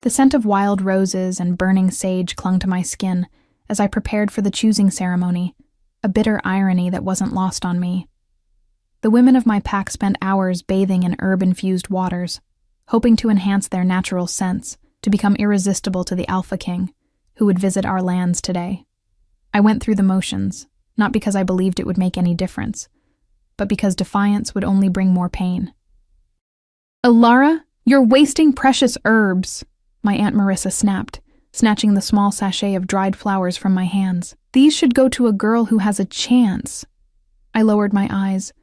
The scent of wild roses and burning sage clung to my skin as I prepared for the choosing ceremony, a bitter irony that wasn't lost on me. The women of my pack spent hours bathing in herb-infused waters, hoping to enhance their natural sense, to become irresistible to the Alpha King, who would visit our lands today. I went through the motions, not because I believed it would make any difference, but because defiance would only bring more pain. "Ilara, you're wasting precious herbs," my Aunt Marissa snapped, snatching the small sachet of dried flowers from my hands. "These should go to a girl who has a chance." I lowered my eyes,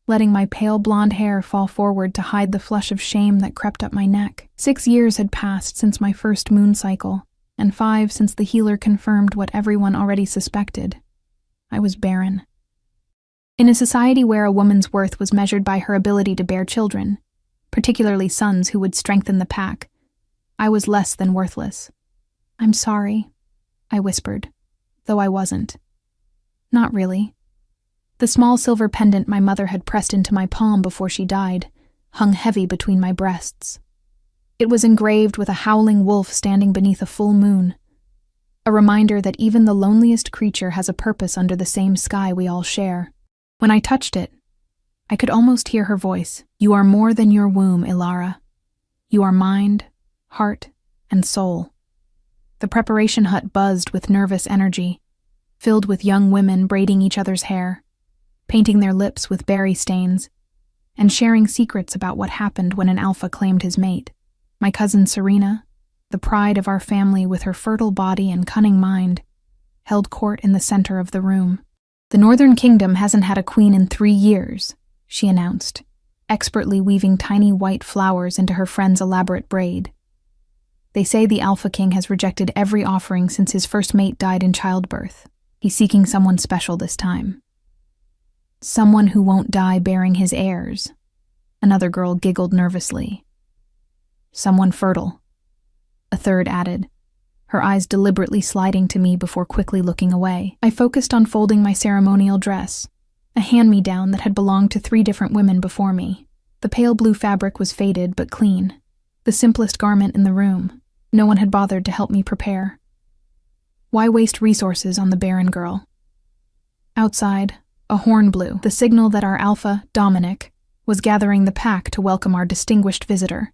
letting my pale blonde hair fall forward to hide the flush of shame that crept up my neck. 6 years had passed since my first moon cycle, and 5 since the healer confirmed what everyone already suspected. I was barren. In a society where a woman's worth was measured by her ability to bear children, particularly sons who would strengthen the pack, I was less than worthless. "I'm sorry," I whispered, though I wasn't. Not really. The small silver pendant my mother had pressed into my palm before she died hung heavy between my breasts. It was engraved with a howling wolf standing beneath a full moon, a reminder that even the loneliest creature has a purpose under the same sky we all share. When I touched it, I could almost hear her voice. "You are more than your womb, Ilara. You are mind, heart, and soul." The preparation hut buzzed with nervous energy, filled with young women braiding each other's hair, painting their lips with berry stains, and sharing secrets about what happened when an alpha claimed his mate. My cousin Serena, the pride of our family with her fertile body and cunning mind, held court in the center of the room. "The Northern Kingdom hasn't had a queen in 3 years, she announced, expertly weaving tiny white flowers into her friend's elaborate braid. "They say the Alpha King has rejected every offering since his first mate died in childbirth. He's seeking someone special this time. Someone who won't die bearing his heirs," another girl giggled nervously. "Someone fertile," a third added, her eyes deliberately sliding to me before quickly looking away. I focused on folding my ceremonial dress, a hand-me-down that had belonged to 3 different women before me. The pale blue fabric was faded but clean, the simplest garment in the room. No one had bothered to help me prepare. Why waste resources on the Barren girl? Outside, a horn blew, the signal that our alpha, Dominic, was gathering the pack to welcome our distinguished visitor.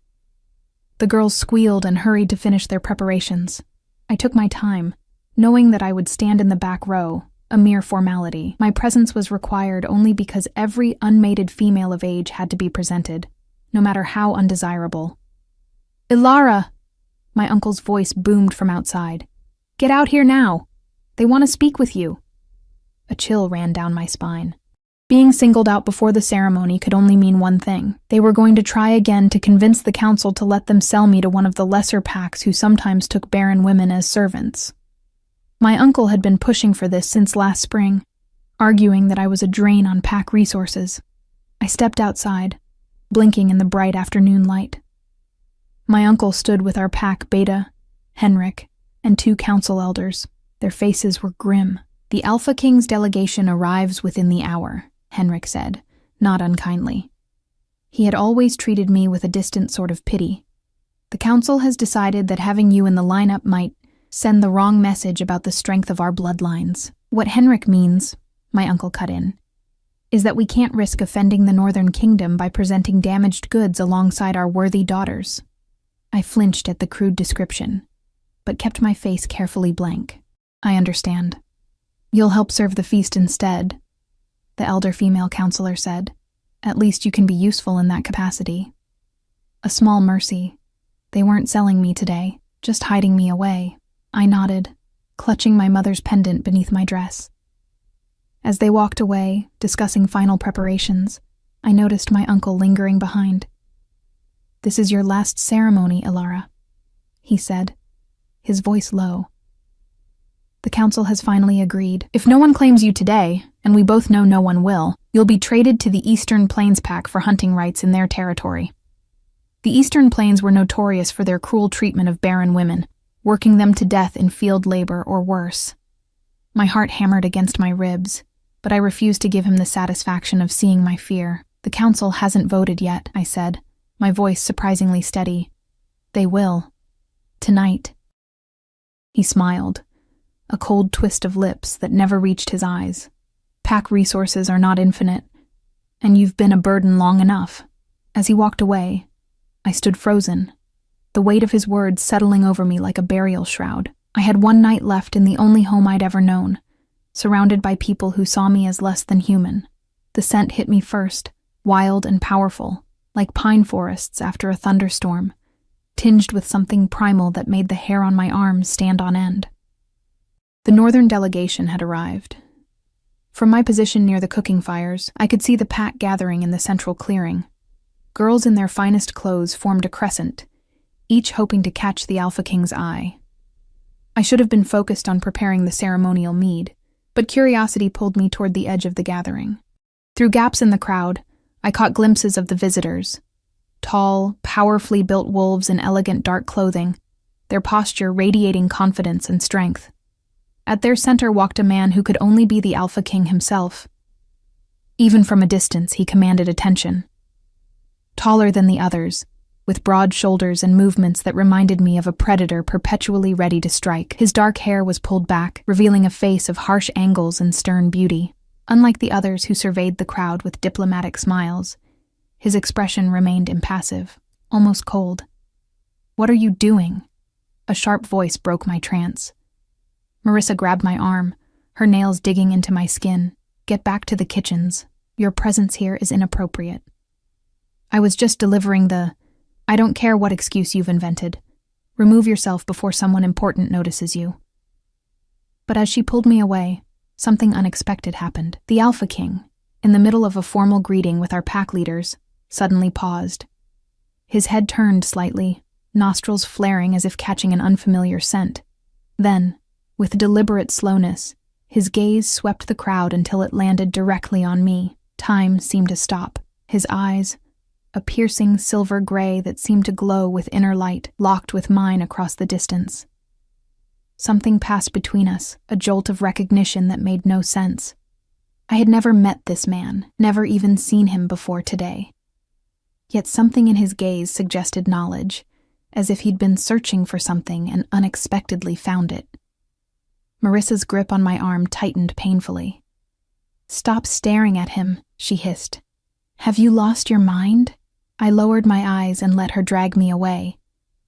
The girls squealed and hurried to finish their preparations. I took my time, knowing that I would stand in the back row, a mere formality. My presence was required only because every unmated female of age had to be presented, no matter how undesirable. "Ilara!" My uncle's voice boomed from outside. "Get out here now! They want to speak with you." A chill ran down my spine. Being singled out before the ceremony could only mean one thing. They were going to try again to convince the council to let them sell me to one of the lesser packs who sometimes took barren women as servants. My uncle had been pushing for this since last spring, arguing that I was a drain on pack resources. I stepped outside, blinking in the bright afternoon light. My uncle stood with our pack Beta, Henrik, and 2 council elders. Their faces were grim. "The Alpha King's delegation arrives within the hour," Henrik said, not unkindly. He had always treated me with a distant sort of pity. "The council has decided that having you in the lineup might send the wrong message about the strength of our bloodlines." "What Henrik means," my uncle cut in, "is that we can't risk offending the Northern Kingdom by presenting damaged goods alongside our worthy daughters." I flinched at the crude description, but kept my face carefully blank. "I understand. You'll help serve the feast instead," the elder female counselor said. "At least you can be useful in that capacity." A small mercy. They weren't selling me today, just hiding me away. I nodded, clutching my mother's pendant beneath my dress. As they walked away, discussing final preparations, I noticed my uncle lingering behind. "This is your last ceremony, Ilara," he said, his voice low. "The council has finally agreed. If no one claims you today, and we both know no one will, you'll be traded to the Eastern Plains Pack for hunting rights in their territory." The Eastern Plains were notorious for their cruel treatment of barren women, working them to death in field labor or worse. My heart hammered against my ribs, but I refused to give him the satisfaction of seeing my fear. "The council hasn't voted yet," I said, my voice surprisingly steady. "They will." Tonight. He smiled, a cold twist of lips that never reached his eyes. Pack resources are not infinite, and you've been a burden long enough. As he walked away, I stood frozen, the weight of his words settling over me like a burial shroud. I had one night left in the only home I'd ever known, surrounded by people who saw me as less than human. The scent hit me first, wild and powerful, like pine forests after a thunderstorm, tinged with something primal that made the hair on my arms stand on end. The northern delegation had arrived. From my position near the cooking fires, I could see the pack gathering in the central clearing. Girls in their finest clothes formed a crescent, each hoping to catch the Alpha King's eye. I should have been focused on preparing the ceremonial mead, but curiosity pulled me toward the edge of the gathering. Through gaps in the crowd, I caught glimpses of the visitors. Tall, powerfully built wolves in elegant dark clothing, their posture radiating confidence and strength. At their center walked a man who could only be the Alpha King himself. Even from a distance, he commanded attention. Taller than the others, with broad shoulders and movements that reminded me of a predator perpetually ready to strike. His dark hair was pulled back, revealing a face of harsh angles and stern beauty. Unlike the others who surveyed the crowd with diplomatic smiles, his expression remained impassive, almost cold. "What are you doing?" A sharp voice broke my trance. Marissa grabbed my arm, her nails digging into my skin. "Get back to the kitchens. Your presence here is inappropriate." I was just delivering the, "I don't care what excuse you've invented. Remove yourself before someone important notices you." But as she pulled me away, something unexpected happened. The Alpha King, in the middle of a formal greeting with our pack leaders, suddenly paused. His head turned slightly, nostrils flaring as if catching an unfamiliar scent. Then, with deliberate slowness, his gaze swept the crowd until it landed directly on me. Time seemed to stop. His eyes, a piercing silver gray that seemed to glow with inner light, locked with mine across the distance. Something passed between us, a jolt of recognition that made no sense. I had never met this man, never even seen him before today. Yet something in his gaze suggested knowledge, as if he'd been searching for something and unexpectedly found it. Marissa's grip on my arm tightened painfully. "Stop staring at him," she hissed. "Have you lost your mind?" I lowered my eyes and let her drag me away,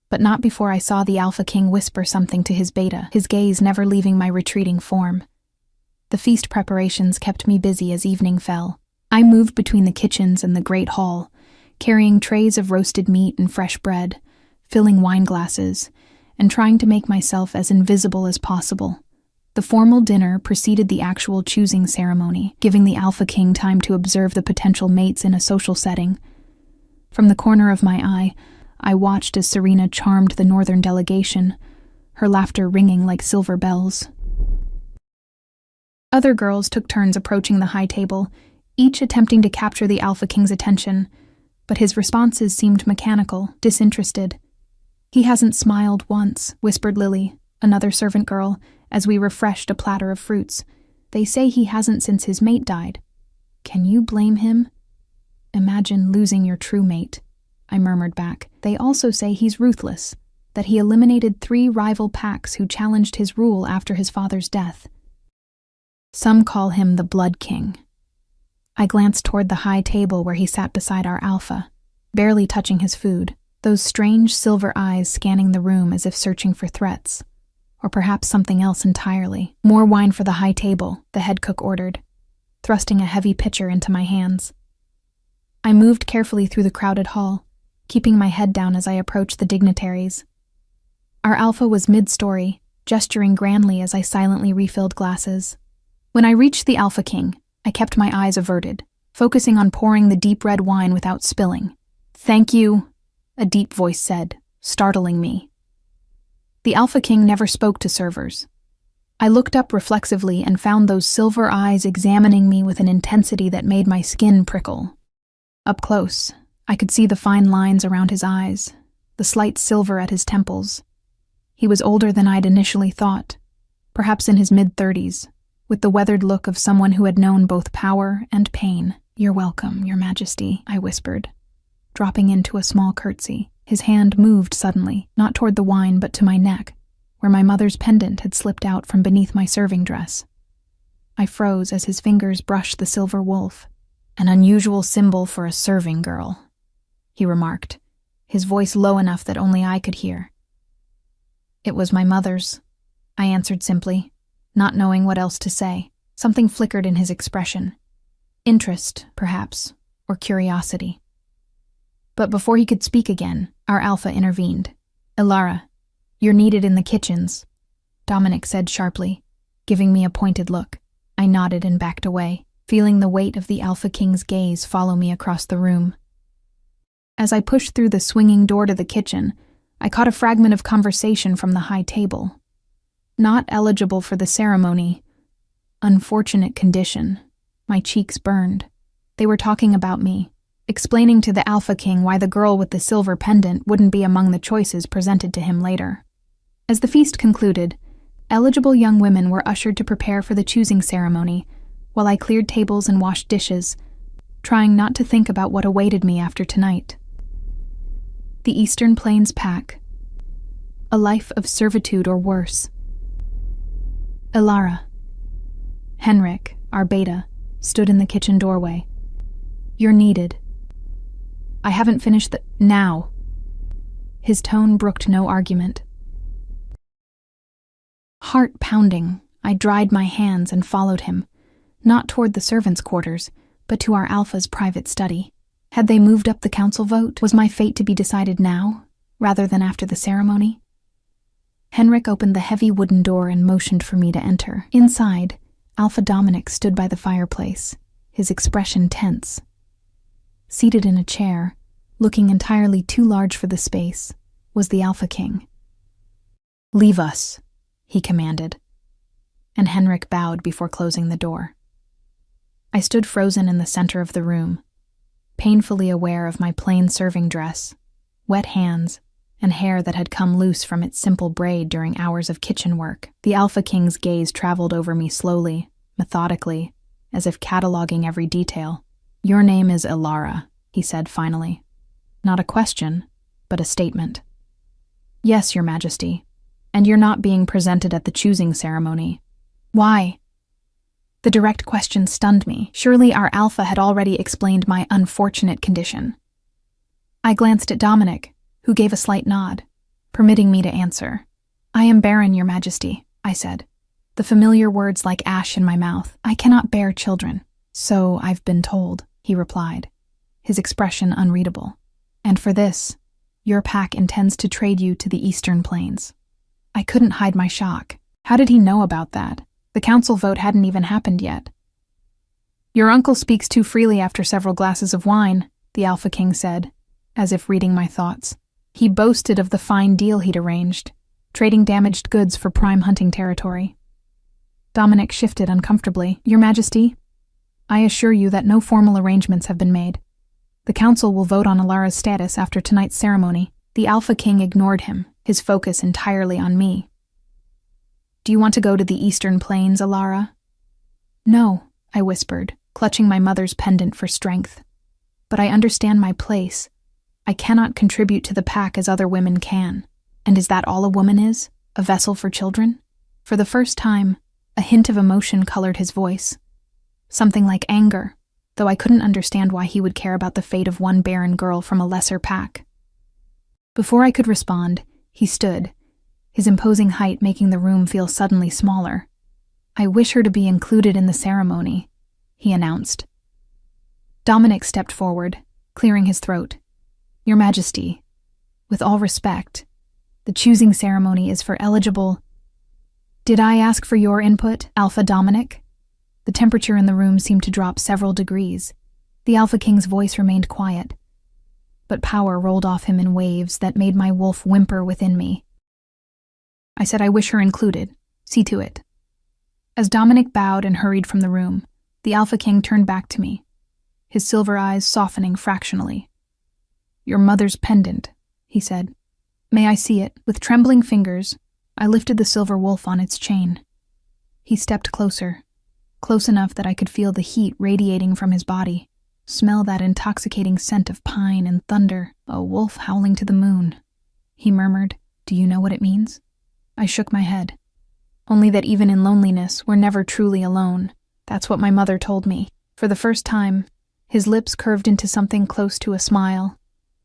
but not before I saw the Alpha King whisper something to his beta, his gaze never leaving my retreating form. The feast preparations kept me busy as evening fell. I moved between the kitchens and the great hall, carrying trays of roasted meat and fresh bread, filling wine glasses, and trying to make myself as invisible as possible. The formal dinner preceded the actual choosing ceremony, giving the Alpha King time to observe the potential mates in a social setting. From the corner of my eye, I watched as Serena charmed the northern delegation, her laughter ringing like silver bells. Other girls took turns approaching the high table, each attempting to capture the Alpha King's attention, but his responses seemed mechanical, disinterested. "He hasn't smiled once," whispered Lily, another servant girl, as we refreshed a platter of fruits. "They say he hasn't since his mate died." "Can you blame him?" "Imagine losing your true mate," I murmured back. "They also say he's ruthless, that he eliminated 3 rival packs who challenged his rule after his father's death. Some call him the Blood King." I glanced toward the high table where he sat beside our Alpha, barely touching his food, those strange silver eyes scanning the room as if searching for threats. Or perhaps something else entirely. "More wine for the high table," the head cook ordered, thrusting a heavy pitcher into my hands. I moved carefully through the crowded hall, keeping my head down as I approached the dignitaries. Our Alpha was mid-story, gesturing grandly as I silently refilled glasses. When I reached the Alpha King, I kept my eyes averted, focusing on pouring the deep red wine without spilling. "Thank you," a deep voice said, startling me. The Alpha King never spoke to servers. I looked up reflexively and found those silver eyes examining me with an intensity that made my skin prickle. Up close, I could see the fine lines around his eyes, the slight silver at his temples. He was older than I'd initially thought, perhaps in his mid-30s, with the weathered look of someone who had known both power and pain. "You're welcome, Your Majesty," I whispered, dropping into a small curtsy. His hand moved suddenly, not toward the wine but to my neck, where my mother's pendant had slipped out from beneath my serving dress. I froze as his fingers brushed the silver wolf. "An unusual symbol for a serving girl," he remarked, his voice low enough that only I could hear. "It was my mother's," I answered simply, not knowing what else to say. Something flickered in his expression. Interest, perhaps, or curiosity. But before he could speak again, our alpha intervened. "Ilara, you're needed in the kitchens," Dominic said sharply, giving me a pointed look. I nodded and backed away, feeling the weight of the Alpha King's gaze follow me across the room. As I pushed through the swinging door to the kitchen, I caught a fragment of conversation from the high table. "Not eligible for the ceremony. Unfortunate condition." My cheeks burned. They were talking about me, explaining to the Alpha King why the girl with the silver pendant wouldn't be among the choices presented to him later. As the feast concluded, eligible young women were ushered to prepare for the choosing ceremony, while I cleared tables and washed dishes, trying not to think about what awaited me after tonight. The Eastern Plains Pack. A life of servitude or worse. Ilara. Henrik, our beta, stood in the kitchen doorway. "You're needed." "I haven't finished the— now." His tone brooked no argument. Heart pounding, I dried my hands and followed him, not toward the servants' quarters, but to our Alpha's private study. Had they moved up the council vote? Was my fate to be decided now, rather than after the ceremony? Henrik opened the heavy wooden door and motioned for me to enter. Inside, Alpha Dominic stood by the fireplace, his expression tense. Seated in a chair, looking entirely too large for the space, was the Alpha King. "Leave us," he commanded, and Henrik bowed before closing the door. I stood frozen in the center of the room, painfully aware of my plain serving dress, wet hands, and hair that had come loose from its simple braid during hours of kitchen work. The Alpha King's gaze traveled over me slowly, methodically, as if cataloging every detail. "Your name is Ilara," he said finally. Not a question, but a statement. "Yes, Your Majesty, and you're not being presented at the choosing ceremony." "Why?" The direct question stunned me. Surely our Alpha had already explained my unfortunate condition. I glanced at Dominic, who gave a slight nod, permitting me to answer. "I am Barren, Your Majesty," I said, the familiar words like ash in my mouth. "I cannot bear children." "So I've been told," he replied, his expression unreadable. "And for this, your pack intends to trade you to the Eastern Plains." I couldn't hide my shock. How did he know about that? The council vote hadn't even happened yet. "Your uncle speaks too freely after several glasses of wine," the Alpha King said, as if reading my thoughts. He boasted of the fine deal he'd arranged, trading damaged goods for prime hunting territory. Dominic shifted uncomfortably. "Your Majesty, I assure you that no formal arrangements have been made. The council will vote on Ilara's status after tonight's ceremony." The Alpha King ignored him, his focus entirely on me. "Do you want to go to the Eastern Plains, Ilara?" "No," I whispered, clutching my mother's pendant for strength. "But I understand my place. I cannot contribute to the pack as other women can. And is that all a woman is? A vessel for children?" For the first time, a hint of emotion colored his voice. Something like anger, though I couldn't understand why he would care about the fate of one barren girl from a lesser pack. Before I could respond, he stood, his imposing height making the room feel suddenly smaller. "I wish her to be included in the ceremony," he announced. Dominic stepped forward, clearing his throat. "Your Majesty, with all respect, the choosing ceremony is for eligible—" "Did I ask for your input, Alpha Dominic?" The temperature in the room seemed to drop several degrees. The Alpha King's voice remained quiet, but power rolled off him in waves that made my wolf whimper within me. I said I wish her included. See to it. As Dominic bowed and hurried from the room, the Alpha King turned back to me, his silver eyes softening fractionally. "Your mother's pendant," he said. "May I see it?" With trembling fingers, I lifted the silver wolf on its chain. He stepped closer, close enough that I could feel the heat radiating from his body, Smell that intoxicating scent of pine and thunder, a wolf howling to the moon. He murmured, "Do you know what it means?" I shook my head. Only that even in loneliness, we're never truly alone. That's what my mother told me. For the first time, his lips curved into something close to a smile,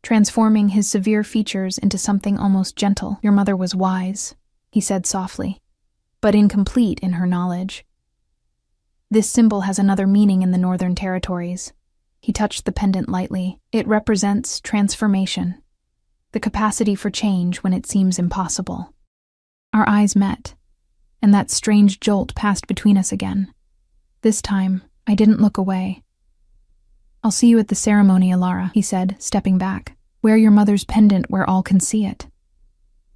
transforming his severe features into something almost gentle. "Your mother was wise," he said softly, "but incomplete in her knowledge. This symbol has another meaning in the Northern Territories." He touched the pendant lightly. "It represents transformation, the capacity for change when it seems impossible." Our eyes met, and that strange jolt passed between us again. This time, I didn't look away. "I'll see you at the ceremony, Alara," he said, stepping back. "Wear your mother's pendant where all can see it."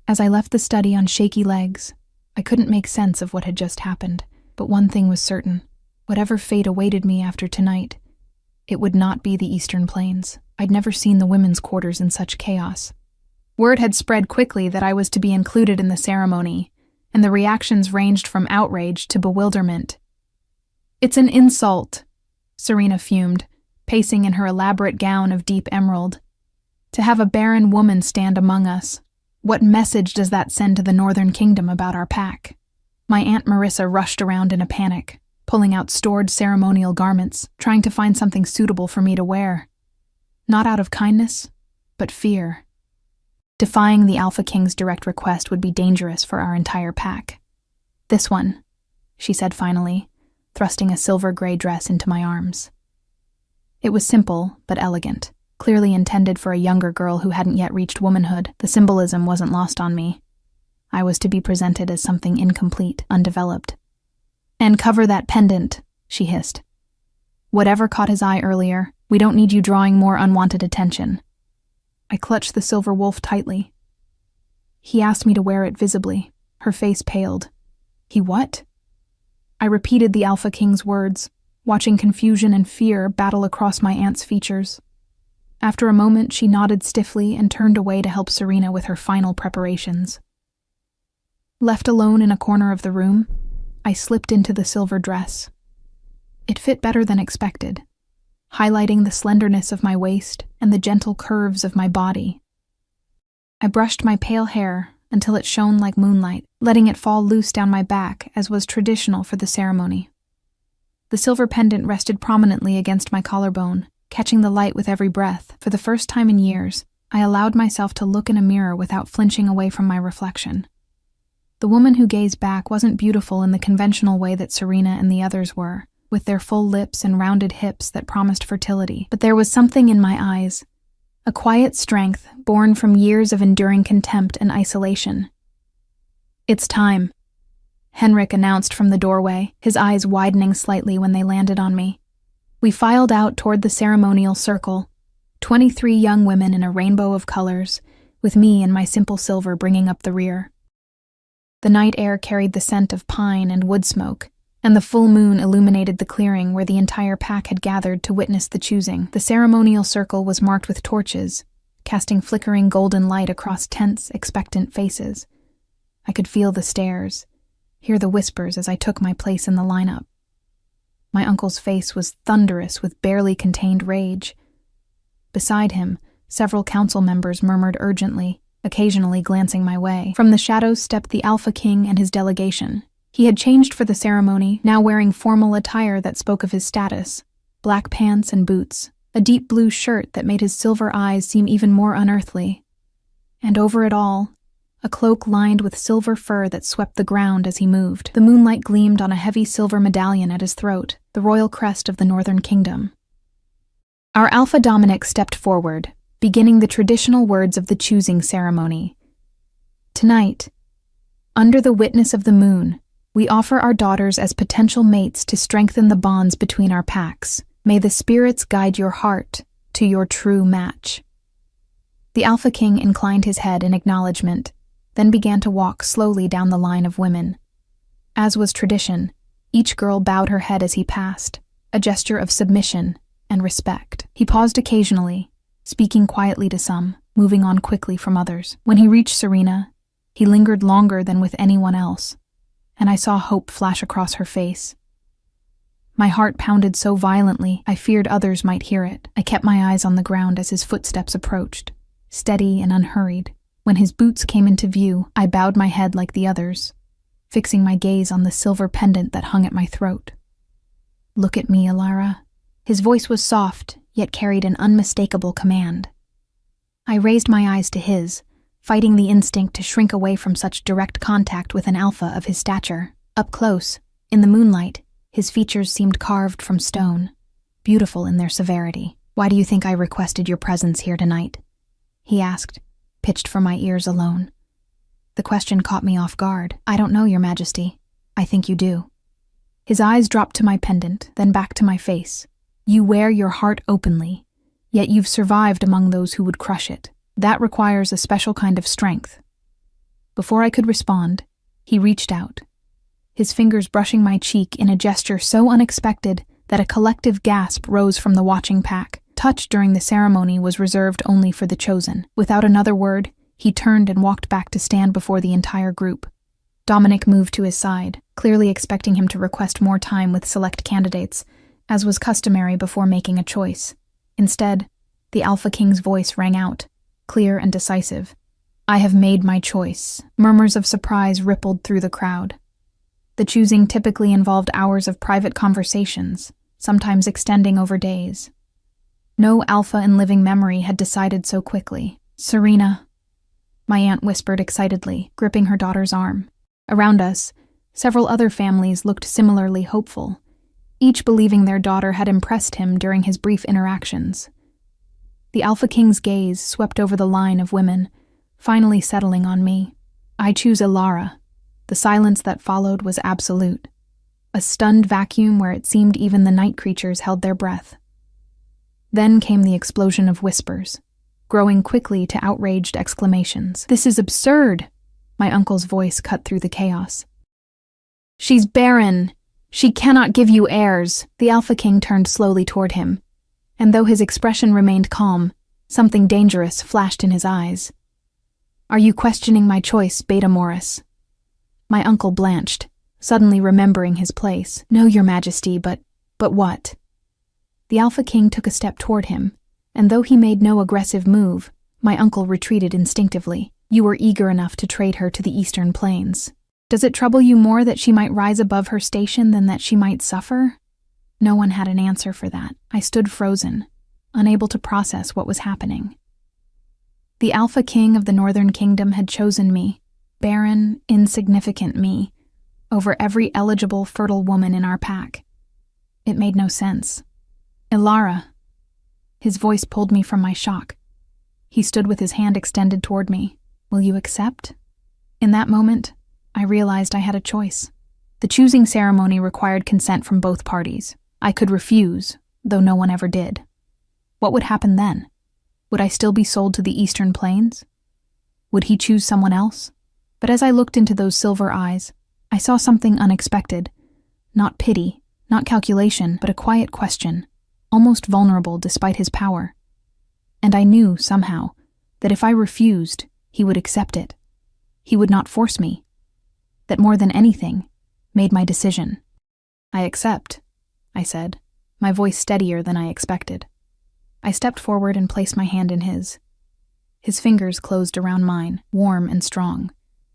As I left the study on shaky legs, I couldn't make sense of what had just happened, but one thing was certain. Whatever fate awaited me after tonight, it would not be the Eastern Plains. I'd never seen the women's quarters in such chaos. Word had spread quickly that I was to be included in the ceremony, and the reactions ranged from outrage to bewilderment. "It's an insult," Serena fumed, pacing in her elaborate gown of deep emerald. "To have a barren woman stand among us. What message does that send to the Northern Kingdom about our pack?" My Aunt Marissa rushed around in a panic, pulling out stored ceremonial garments, trying to find something suitable for me to wear. Not out of kindness, but fear. Defying the Alpha King's direct request would be dangerous for our entire pack. "This one," she said finally, thrusting a silver-gray dress into my arms. It was simple, but elegant, clearly intended for a younger girl who hadn't yet reached womanhood. The symbolism wasn't lost on me. I was to be presented as something incomplete, undeveloped. "And cover that pendant," she hissed. "Whatever caught his eye earlier, we don't need you drawing more unwanted attention." I clutched the silver wolf tightly. "He asked me to wear it visibly." Her face paled. "He what?" I repeated the Alpha King's words, watching confusion and fear battle across my aunt's features. After a moment, she nodded stiffly and turned away to help Serena with her final preparations. Left alone in a corner of the room, I slipped into the silver dress. It fit better than expected, highlighting the slenderness of my waist and the gentle curves of my body. I brushed my pale hair until it shone like moonlight, letting it fall loose down my back as was traditional for the ceremony. The silver pendant rested prominently against my collarbone, catching the light with every breath. For the first time in years, I allowed myself to look in a mirror without flinching away from my reflection. The woman who gazed back wasn't beautiful in the conventional way that Serena and the others were, with their full lips and rounded hips that promised fertility. But there was something in my eyes, a quiet strength born from years of enduring contempt and isolation. "It's time," Henrik announced from the doorway, his eyes widening slightly when they landed on me. We filed out toward the ceremonial circle, 23 young women in a rainbow of colors, with me in my simple silver bringing up the rear. The night air carried the scent of pine and wood smoke, and the full moon illuminated the clearing where the entire pack had gathered to witness the choosing. The ceremonial circle was marked with torches, casting flickering golden light across tense, expectant faces. I could feel the stares, hear the whispers as I took my place in the lineup. My uncle's face was thunderous with barely contained rage. Beside him, several council members murmured urgently, occasionally glancing my way. From the shadows stepped the Alpha King and his delegation. He had changed for the ceremony, now wearing formal attire that spoke of his status, black pants and boots, a deep blue shirt that made his silver eyes seem even more unearthly. And over it all, a cloak lined with silver fur that swept the ground as he moved. The moonlight gleamed on a heavy silver medallion at his throat, the royal crest of the Northern Kingdom. Our Alpha Dominic stepped forward, beginning the traditional words of the choosing ceremony. "Tonight, under the witness of the moon, we offer our daughters as potential mates to strengthen the bonds between our packs. May the spirits guide your heart to your true match." The Alpha King inclined his head in acknowledgement, then began to walk slowly down the line of women. As was tradition, each girl bowed her head as he passed, a gesture of submission and respect. He paused occasionally, speaking quietly to some, moving on quickly from others. When he reached Serena, he lingered longer than with anyone else, and I saw hope flash across her face. My heart pounded so violently, I feared others might hear it. I kept my eyes on the ground as his footsteps approached, steady and unhurried. When his boots came into view, I bowed my head like the others, fixing my gaze on the silver pendant that hung at my throat. "Look at me, Alara." His voice was soft, yet carried an unmistakable command. I raised my eyes to his, fighting the instinct to shrink away from such direct contact with an alpha of his stature. Up close, in the moonlight, his features seemed carved from stone, beautiful in their severity. "Why do you think I requested your presence here tonight?" he asked, pitched for my ears alone. The question caught me off guard. "I don't know, Your Majesty. I think you do." His eyes dropped to my pendant, then back to my face. "You wear your heart openly, yet you've survived among those who would crush it. That requires a special kind of strength." Before I could respond, he reached out, his fingers brushing my cheek in a gesture so unexpected that a collective gasp rose from the watching pack. Touch during the ceremony was reserved only for the chosen. Without another word, he turned and walked back to stand before the entire group. Dominic moved to his side, clearly expecting him to request more time with select candidates, as was customary before making a choice. Instead, the Alpha King's voice rang out, clear and decisive. "I have made my choice." Murmurs of surprise rippled through the crowd. The choosing typically involved hours of private conversations, sometimes extending over days. No Alpha in living memory had decided so quickly. "Serena," my aunt whispered excitedly, gripping her daughter's arm. Around us, several other families looked similarly hopeful, each believing their daughter had impressed him during his brief interactions. The Alpha King's gaze swept over the line of women, finally settling on me. "I choose Alara." The silence that followed was absolute, a stunned vacuum where it seemed even the night creatures held their breath. Then came the explosion of whispers, growing quickly to outraged exclamations. "This is absurd!" My uncle's voice cut through the chaos. "She's barren! She cannot give you heirs!" The Alpha King turned slowly toward him, and though his expression remained calm, something dangerous flashed in his eyes. "Are you questioning my choice, Beta Morris?" My uncle blanched, suddenly remembering his place. "No, Your Majesty, but what?" The Alpha King took a step toward him, and though he made no aggressive move, my uncle retreated instinctively. "You were eager enough to trade her to the Eastern Plains. Does it trouble you more that she might rise above her station than that she might suffer?" No one had an answer for that. I stood frozen, unable to process what was happening. The Alpha King of the Northern Kingdom had chosen me, barren, insignificant me, over every eligible, fertile woman in our pack. It made no sense. "Alara." His voice pulled me from my shock. He stood with his hand extended toward me. "Will you accept?" In that moment, I realized I had a choice. The choosing ceremony required consent from both parties. I could refuse, though no one ever did. What would happen then? Would I still be sold to the Eastern Plains? Would he choose someone else? But as I looked into those silver eyes, I saw something unexpected. Not pity, not calculation, but a quiet question, almost vulnerable despite his power. And I knew, somehow, that if I refused, he would accept it. He would not force me. That more than anything, made my decision. "I accept," I said, my voice steadier than I expected. I stepped forward and placed my hand in his. His fingers closed around mine, warm and strong,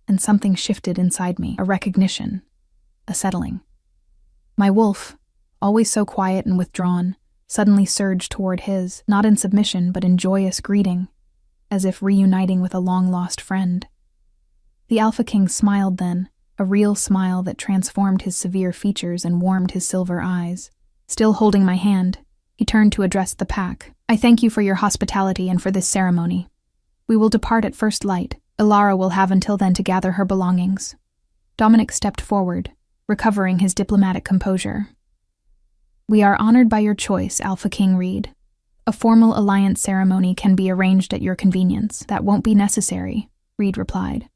and something shifted inside me, a recognition, a settling. My wolf, always so quiet and withdrawn, suddenly surged toward his, not in submission but in joyous greeting, as if reuniting with a long-lost friend. The Alpha King smiled then, a real smile that transformed his severe features and warmed his silver eyes. Still holding my hand, he turned to address the pack. "I thank you for your hospitality and for this ceremony. We will depart at first light. Alara will have until then to gather her belongings." Dominic stepped forward, recovering his diplomatic composure. "We are honored by your choice, Alpha King Reed. A formal alliance ceremony can be arranged at your convenience." "That won't be necessary," Reed replied.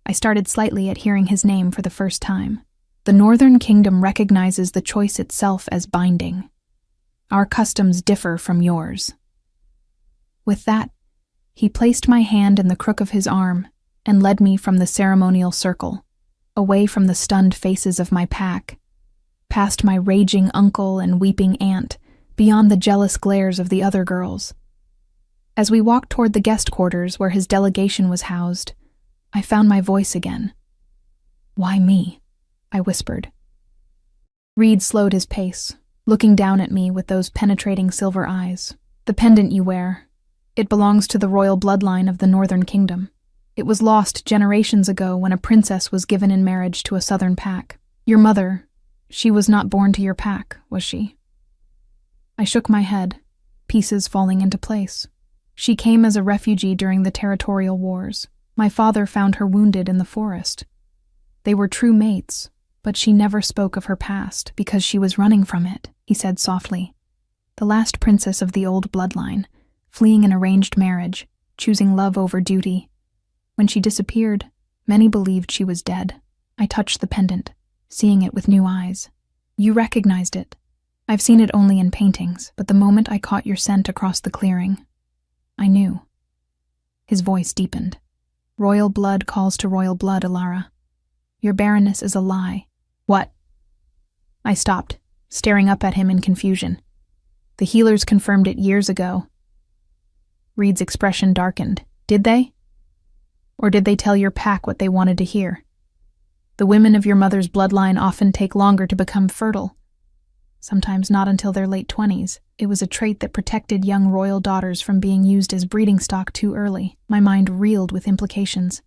I started slightly at hearing his name for the first time. "The Northern Kingdom recognizes the choice itself as binding. Our customs differ from yours." With that, he placed my hand in the crook of his arm and led me from the ceremonial circle, away from the stunned faces of my pack, past my raging uncle and weeping aunt, beyond the jealous glares of the other girls. As we walked toward the guest quarters where his delegation was housed, I found my voice again. "Why me?" I whispered. Reed slowed his pace, looking down at me with those penetrating silver eyes. "The pendant you wear. It belongs to the royal bloodline of the Northern Kingdom. It was lost generations ago when a princess was given in marriage to a southern pack. Your mother, she was not born to your pack, was she?" I shook my head, pieces falling into place. "She came as a refugee during the territorial wars. My father found her wounded in the forest. They were true mates, but she never spoke of her past because she was running from it," he said softly. "The last princess of the old bloodline, fleeing an arranged marriage, choosing love over duty. When she disappeared, many believed she was dead." I touched the pendant, seeing it with new eyes. "You recognized it. I've seen it only in paintings, but the moment I caught your scent across the clearing, I knew." His voice deepened. "Royal blood calls to royal blood, Alara. Your barrenness is a lie." "What?" I stopped, staring up at him in confusion. "The healers confirmed it years ago." Reed's expression darkened. "Did they? Or did they tell your pack what they wanted to hear? The women of your mother's bloodline often take longer to become fertile. Sometimes not until their late 20s. It was a trait that protected young royal daughters from being used as breeding stock too early." My mind reeled with implications.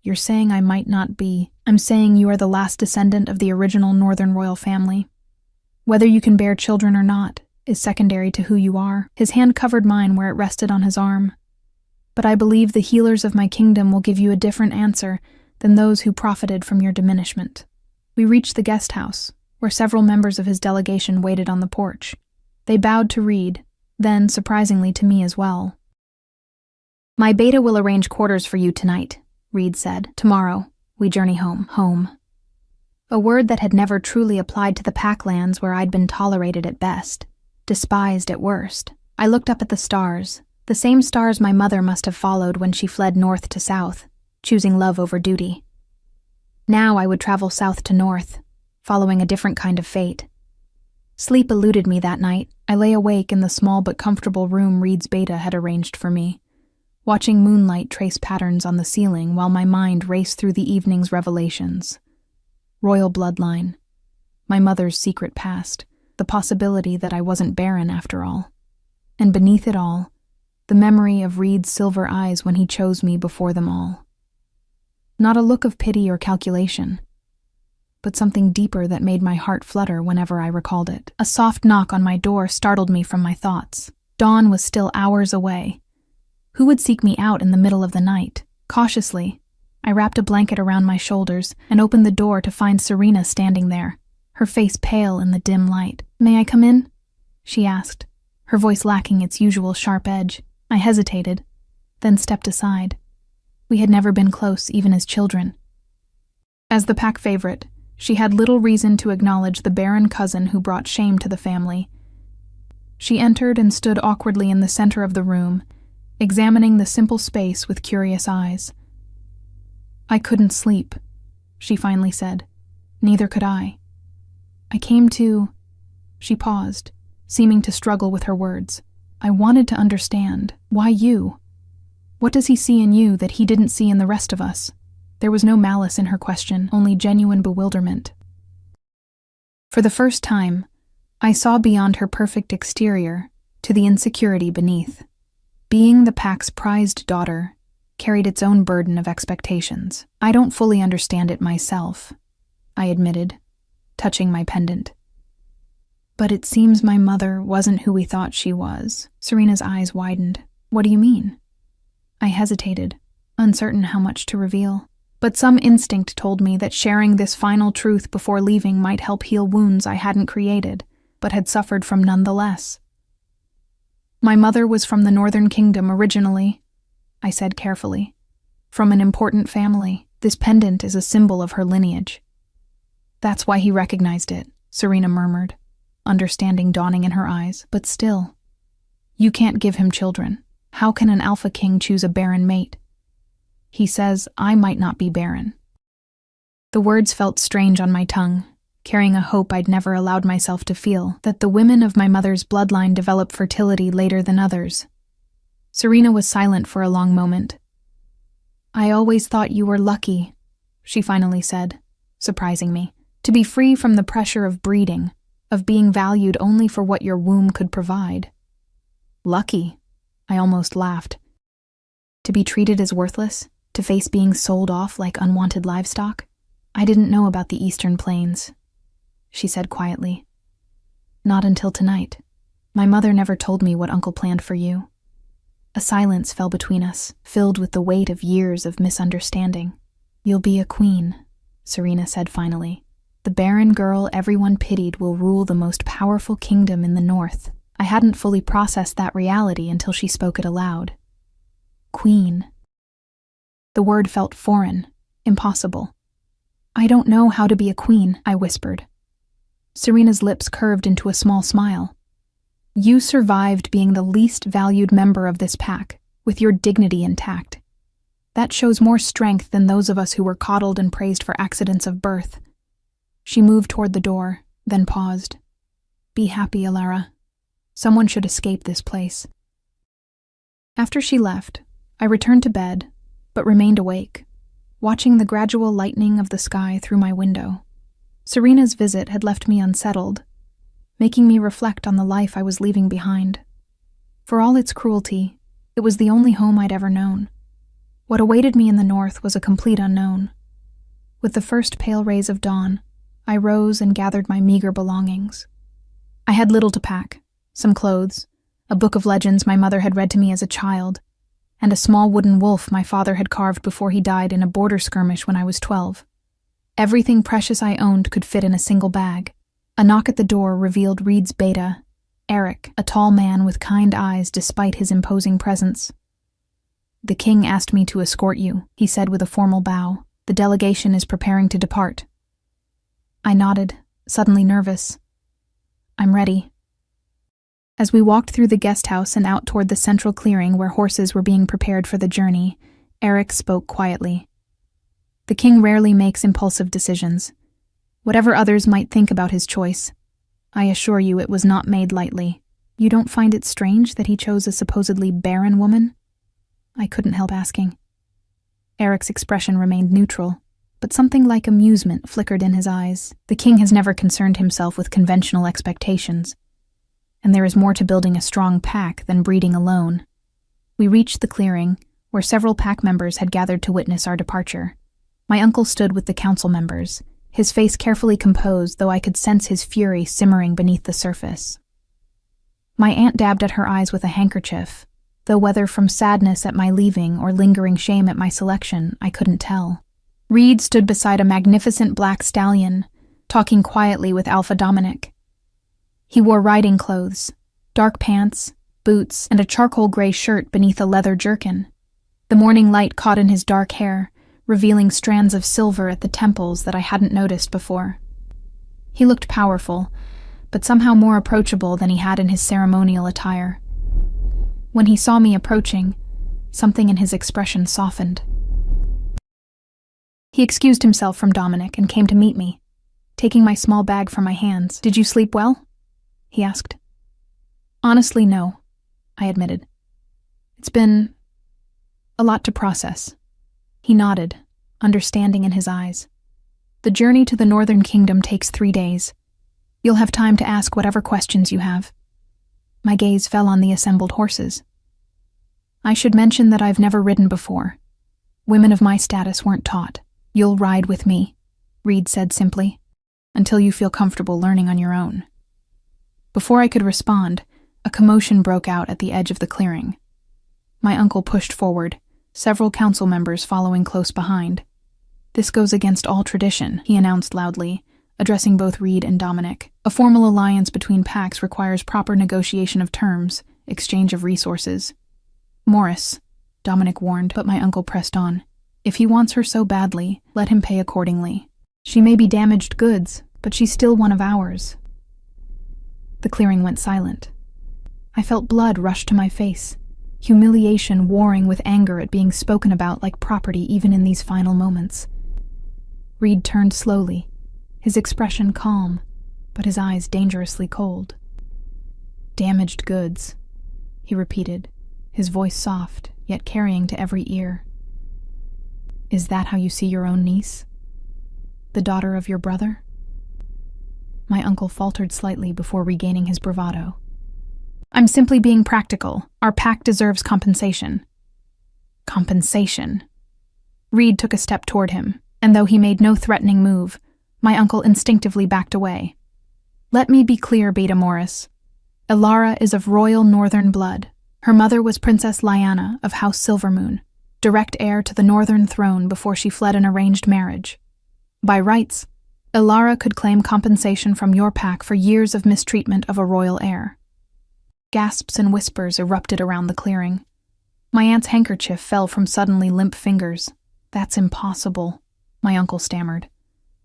"You're saying I might not be. I'm saying you are the last descendant of the original Northern royal family. Whether you can bear children or not is secondary to who you are." His hand covered mine where it rested on his arm. "But I believe the healers of my kingdom will give you a different answer than those who profited from your diminishment." We reached the guest house, where several members of his delegation waited on the porch. They bowed to Reed, then, surprisingly, to me as well. "My beta will arrange quarters for you tonight," Reed said. "Tomorrow, we journey home." A word that had never truly applied to the packlands where I'd been tolerated at best, despised at worst. I looked up at the stars, the same stars my mother must have followed when she fled north to south, choosing love over duty. Now I would travel south to north, following a different kind of fate. Sleep eluded me that night. I lay awake in the small but comfortable room Reed's beta had arranged for me, watching moonlight trace patterns on the ceiling while my mind raced through the evening's revelations. Royal bloodline, my mother's secret past, the possibility that I wasn't barren after all. And beneath it all, the memory of Reed's silver eyes when he chose me before them all. Not a look of pity or calculation, but something deeper that made my heart flutter whenever I recalled it. A soft knock on my door startled me from my thoughts. Dawn was still hours away. Who would seek me out in the middle of the night? Cautiously, I wrapped a blanket around my shoulders and opened the door to find Serena standing there, her face pale in the dim light. "May I come in?" she asked, her voice lacking its usual sharp edge. I hesitated, then stepped aside. We had never been close, even as children. As the pack favorite, she had little reason to acknowledge the barren cousin who brought shame to the family. She entered and stood awkwardly in the center of the room, examining the simple space with curious eyes. "I couldn't sleep," she finally said. "Neither could I. I came to—" She paused, seeming to struggle with her words. "I wanted to understand. Why you? What does he see in you that he didn't see in the rest of us?" There was no malice in her question, only genuine bewilderment. For the first time, I saw beyond her perfect exterior to the insecurity beneath. Being the pack's prized daughter carried its own burden of expectations. "I don't fully understand it myself," I admitted, touching my pendant. "But it seems my mother wasn't who we thought she was." Serena's eyes widened. "What do you mean?" I hesitated, uncertain how much to reveal. But some instinct told me that sharing this final truth before leaving might help heal wounds I hadn't created, but had suffered from nonetheless. "My mother was from the Northern Kingdom originally," I said carefully. "From an important family. This pendant is a symbol of her lineage." "That's why he recognized it," Serena murmured, understanding dawning in her eyes. "But still, you can't give him children. How can an alpha king choose a barren mate? He says I might not be barren." The words felt strange on my tongue, carrying a hope I'd never allowed myself to feel, that the women of my mother's bloodline develop fertility later than others. Serena was silent for a long moment. "I always thought you were lucky," she finally said, surprising me, "to be free from the pressure of breeding, of being valued only for what your womb could provide." "Lucky?" I almost laughed. "To be treated as worthless? To face being sold off like unwanted livestock? I didn't know about the Eastern Plains," she said quietly. "Not until tonight. My mother never told me what Uncle planned for you." A silence fell between us, filled with the weight of years of misunderstanding. "You'll be a queen," Serena said finally. "The Barren girl everyone pitied will rule the most powerful kingdom in the north." I hadn't fully processed that reality until she spoke it aloud. Queen. The word felt foreign, impossible. "I don't know how to be a queen," I whispered. Serena's lips curved into a small smile. "You survived being the least valued member of this pack, with your dignity intact. That shows more strength than those of us who were coddled and praised for accidents of birth." She moved toward the door, then paused. "Be happy, Alara. Someone should escape this place." After she left, I returned to bed, but remained awake, watching the gradual lightening of the sky through my window. Serena's visit had left me unsettled, making me reflect on the life I was leaving behind. For all its cruelty, it was the only home I'd ever known. What awaited me in the north was a complete unknown. With the first pale rays of dawn, I rose and gathered my meager belongings. I had little to pack: some clothes, a book of legends my mother had read to me as a child, and a small wooden wolf my father had carved before he died in a border skirmish when I was 12. Everything precious I owned could fit in a single bag. A knock at the door revealed Reed's beta, Eric, a tall man with kind eyes despite his imposing presence. "The king asked me to escort you," he said with a formal bow. "The delegation is preparing to depart." I nodded, suddenly nervous. "I'm ready." As we walked through the guest house and out toward the central clearing where horses were being prepared for the journey, Eric spoke quietly. "The king rarely makes impulsive decisions. Whatever others might think about his choice, I assure you it was not made lightly. You don't find it strange that he chose a supposedly barren woman?" I couldn't help asking. Eric's expression remained neutral, but something like amusement flickered in his eyes. "The king has never concerned himself with conventional expectations, and there is more to building a strong pack than breeding alone." We reached the clearing, where several pack members had gathered to witness our departure. My uncle stood with the council members, his face carefully composed, though I could sense his fury simmering beneath the surface. My aunt dabbed at her eyes with a handkerchief, though whether from sadness at my leaving or lingering shame at my selection, I couldn't tell. Reed stood beside a magnificent black stallion, talking quietly with Alpha Dominic. He wore riding clothes, dark pants, boots, and a charcoal gray shirt beneath a leather jerkin. The morning light caught in his dark hair, revealing strands of silver at the temples that I hadn't noticed before. He looked powerful, but somehow more approachable than he had in his ceremonial attire. When he saw me approaching, something in his expression softened. He excused himself from Dominic and came to meet me, taking my small bag from my hands. "Did you sleep well?" he asked. "Honestly, no," I admitted. "It's been a lot to process." He nodded, understanding in his eyes. "The journey to the Northern Kingdom takes 3 days. You'll have time to ask whatever questions you have." My gaze fell on the assembled horses. "I should mention that I've never ridden before. Women of my status weren't taught. You'll ride with me," Reed said simply, "until you feel comfortable learning on your own." Before I could respond, a commotion broke out at the edge of the clearing. My uncle pushed forward, several council members following close behind. "This goes against all tradition," he announced loudly, addressing both Reed and Dominic. "A formal alliance between packs requires proper negotiation of terms, exchange of resources." "Morris," Dominic warned, but my uncle pressed on. "If he wants her so badly, let him pay accordingly. She may be damaged goods, but she's still one of ours." The clearing went silent. I felt blood rush to my face, humiliation warring with anger at being spoken about like property even in these final moments. Reed turned slowly, his expression calm, but his eyes dangerously cold. "Damaged goods," he repeated, his voice soft, yet carrying to every ear. "Is that how you see your own niece? The daughter of your brother?" My uncle faltered slightly before regaining his bravado. "I'm simply being practical. Our pack deserves compensation." Compensation. Reed took a step toward him, and though he made no threatening move, my uncle instinctively backed away. "Let me be clear, Beta Morris. Ilara is of royal northern blood. Her mother was Princess Lyanna of House Silvermoon, direct heir to the northern throne before she fled an arranged marriage. By rights, Ilara could claim compensation from your pack for years of mistreatment of a royal heir." Gasps and whispers erupted around the clearing. My aunt's handkerchief fell from suddenly limp fingers. "That's impossible," my uncle stammered.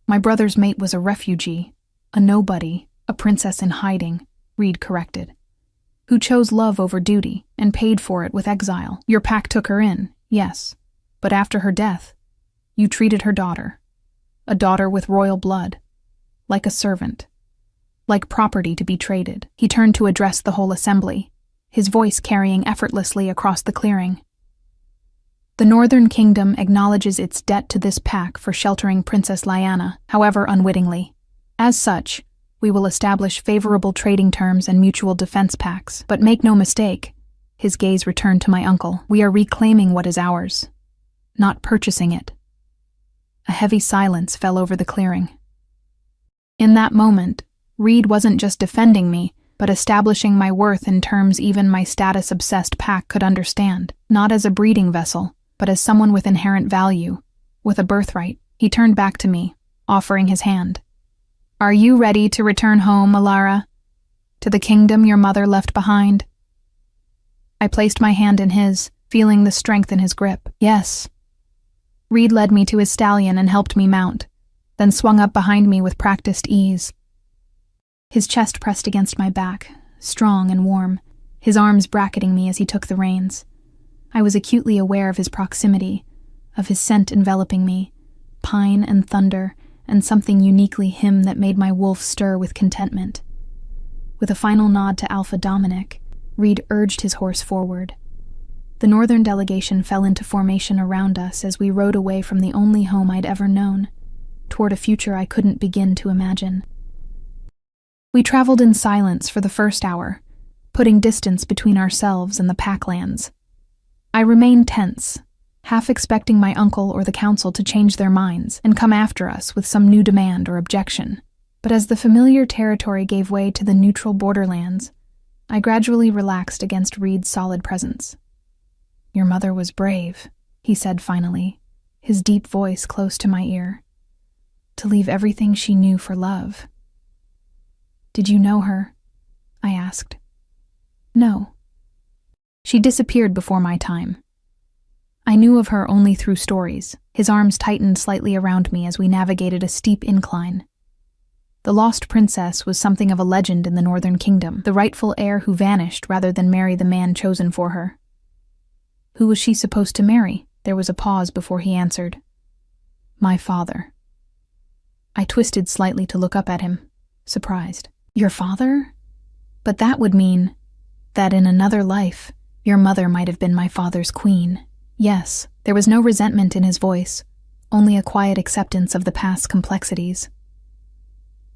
"My brother's mate was a refugee, a nobody, a princess in hiding," Reed corrected, "who chose love over duty and paid for it with exile. Your pack took her in, yes, but after her death, you treated her daughter, a daughter with royal blood, like a servant, like property to be traded." He turned to address the whole assembly, his voice carrying effortlessly across the clearing. "The Northern Kingdom acknowledges its debt to this pack for sheltering Princess Lyanna, however unwittingly. As such, we will establish favorable trading terms and mutual defense pacts. But make no mistake," his gaze returned to my uncle, "we are reclaiming what is ours, not purchasing it." A heavy silence fell over the clearing. In that moment, Reed wasn't just defending me, but establishing my worth in terms even my status-obsessed pack could understand, not as a breeding vessel, but as someone with inherent value, with a birthright. He turned back to me, offering his hand. "Are you ready to return home, Ilara? To the kingdom your mother left behind?" I placed my hand in his, feeling the strength in his grip. "Yes." Reed led me to his stallion and helped me mount, then swung up behind me with practiced ease. His chest pressed against my back, strong and warm, his arms bracketing me as he took the reins. I was acutely aware of his proximity, of his scent enveloping me, pine and thunder, and something uniquely him that made my wolf stir with contentment. With a final nod to Alpha Dominic, Reed urged his horse forward. The northern delegation fell into formation around us as we rode away from the only home I'd ever known, toward a future I couldn't begin to imagine. We traveled in silence for the first hour, putting distance between ourselves and the packlands. I remained tense, half expecting my uncle or the council to change their minds and come after us with some new demand or objection. But as the familiar territory gave way to the neutral borderlands, I gradually relaxed against Reed's solid presence. "Your mother was brave," he said finally, his deep voice close to my ear. "To leave everything she knew for love." "Did you know her?" I asked. "No. She disappeared before my time. I knew of her only through stories." His arms tightened slightly around me as we navigated a steep incline. The lost princess was something of a legend in the Northern Kingdom, the rightful heir who vanished rather than marry the man chosen for her. "Who was she supposed to marry?" There was a pause before he answered. "My father." I twisted slightly to look up at him, surprised. "Your father? But that would mean that in another life, your mother might have been my father's queen." Yes, there was no resentment in his voice, only a quiet acceptance of the past's complexities.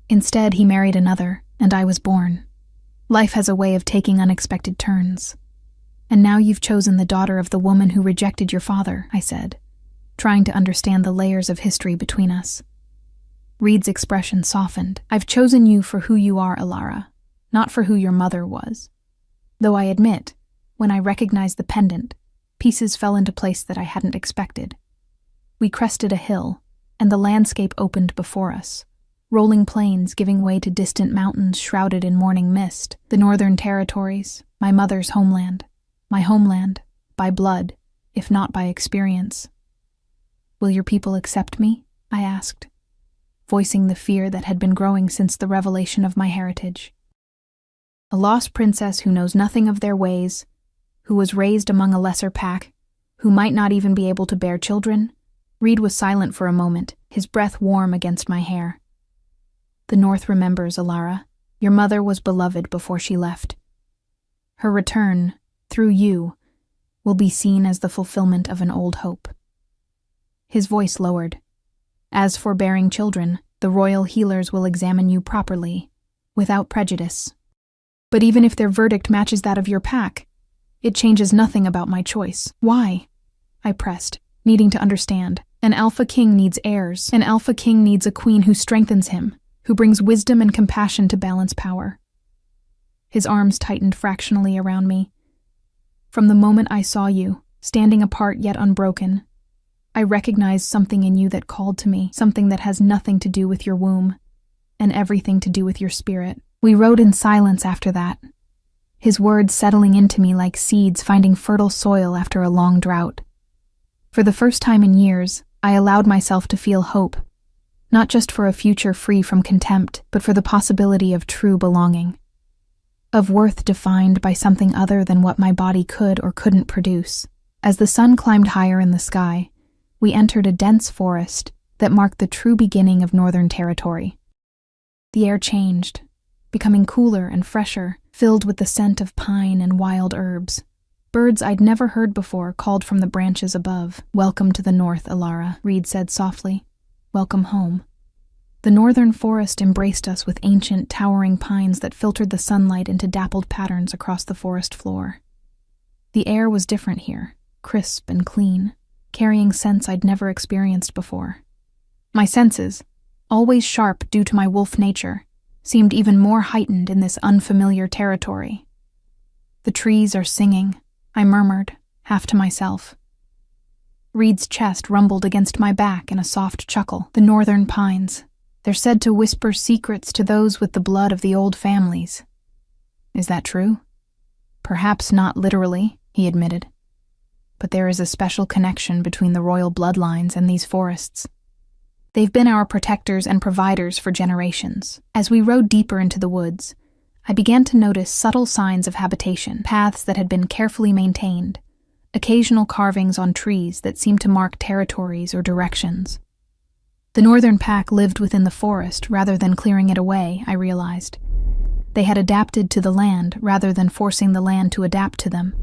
"Instead, he married another, and I was born. Life has a way of taking unexpected turns. And now you've chosen the daughter of the woman who rejected your father," I said, trying to understand the layers of history between us. Reed's expression softened. "I've chosen you for who you are, Ilara, not for who your mother was. Though I admit, when I recognized the pendant, pieces fell into place that I hadn't expected. We crested a hill, and the landscape opened before us, rolling plains giving way to distant mountains shrouded in morning mist. The northern territories, my mother's homeland. My homeland, by blood, if not by experience. "Will your people accept me?" I asked, voicing the fear that had been growing since the revelation of my heritage. A lost princess who knows nothing of their ways, who was raised among a lesser pack, who might not even be able to bear children? Reed was silent for a moment, his breath warm against my hair. The North remembers, Alara. Your mother was beloved before she left. Her return, through you, will be seen as the fulfillment of an old hope." His voice lowered. "As for bearing children, the royal healers will examine you properly, without prejudice. But even if their verdict matches that of your pack, it changes nothing about my choice." "Why?" I pressed, needing to understand. "An alpha king needs heirs. An alpha king needs a queen who strengthens him, who brings wisdom and compassion to balance power." His arms tightened fractionally around me. "From the moment I saw you, standing apart yet unbroken, I recognized something in you that called to me, something that has nothing to do with your womb, and everything to do with your spirit." We rode in silence after that, his words settling into me like seeds finding fertile soil after a long drought. For the first time in years, I allowed myself to feel hope, not just for a future free from contempt, but for the possibility of true belonging, of worth defined by something other than what my body could or couldn't produce. As the sun climbed higher in the sky, we entered a dense forest that marked the true beginning of Northern Territory. The air changed, becoming cooler and fresher, filled with the scent of pine and wild herbs. Birds I'd never heard before called from the branches above. "Welcome to the north, Alara," Reed said softly. "Welcome home." The northern forest embraced us with ancient, towering pines that filtered the sunlight into dappled patterns across the forest floor. The air was different here, crisp and clean, carrying scents I'd never experienced before. My senses, always sharp due to my wolf nature, seemed even more heightened in this unfamiliar territory. "The trees are singing," I murmured, half to myself. Reed's chest rumbled against my back in a soft chuckle. "The northern pines. They're said to whisper secrets to those with the blood of the old families." "Is that true?" "Perhaps not literally," he admitted. "But there is a special connection between the royal bloodlines and these forests. They've been our protectors and providers for generations." As we rode deeper into the woods, I began to notice subtle signs of habitation, paths that had been carefully maintained, occasional carvings on trees that seemed to mark territories or directions. The northern pack lived within the forest rather than clearing it away, I realized. They had adapted to the land rather than forcing the land to adapt to them.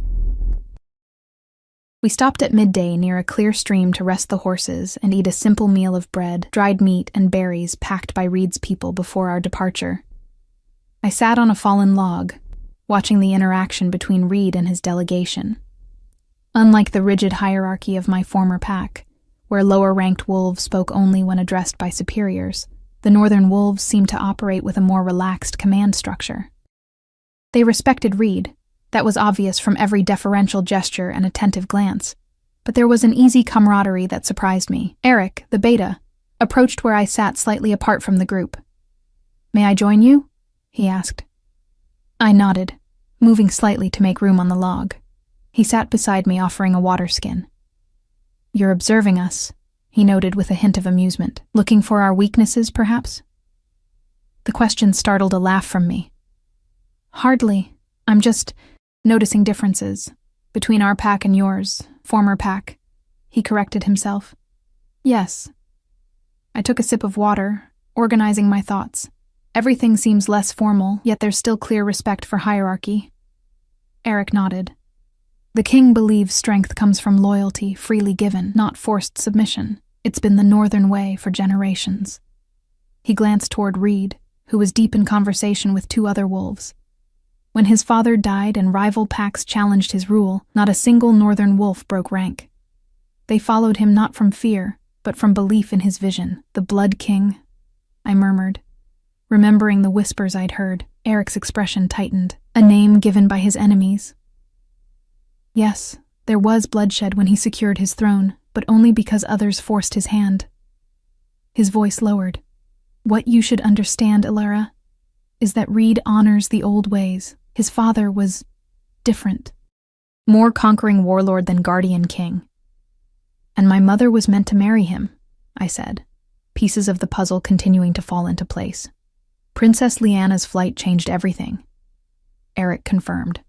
We stopped at midday near a clear stream to rest the horses and eat a simple meal of bread, dried meat, and berries packed by Reed's people before our departure. I sat on a fallen log, watching the interaction between Reed and his delegation. Unlike the rigid hierarchy of my former pack, where lower-ranked wolves spoke only when addressed by superiors, the northern wolves seemed to operate with a more relaxed command structure. They respected Reed. That was obvious from every deferential gesture and attentive glance. But there was an easy camaraderie that surprised me. Eric, the beta, approached where I sat slightly apart from the group. "May I join you?" he asked. I nodded, moving slightly to make room on the log. He sat beside me, offering a water skin. "You're observing us," he noted with a hint of amusement. "Looking for our weaknesses, perhaps?" The question startled a laugh from me. "Hardly. I'm just noticing differences between our pack and yours, former pack," he corrected himself. "Yes." I took a sip of water, organizing my thoughts. Everything seems less formal, yet there's still clear respect for hierarchy. Eric nodded. "The king believes strength comes from loyalty freely given, not forced submission. It's been the northern way for generations." He glanced toward Reed, who was deep in conversation with two other wolves. When his father died and rival packs challenged his rule, not a single northern wolf broke rank. They followed him not from fear, but from belief in his vision. "The Blood King," I murmured, remembering the whispers I'd heard. Eric's expression tightened. "A name given by his enemies." "Yes, there was bloodshed when he secured his throne, but only because others forced his hand." His voice lowered. "What you should understand, Alara, is that Reed honors the old ways. His father was different. More conquering warlord than guardian king. And my mother was meant to marry him," I said, pieces of the puzzle continuing to fall into place. "Princess Lyanna's flight changed everything," Eric confirmed.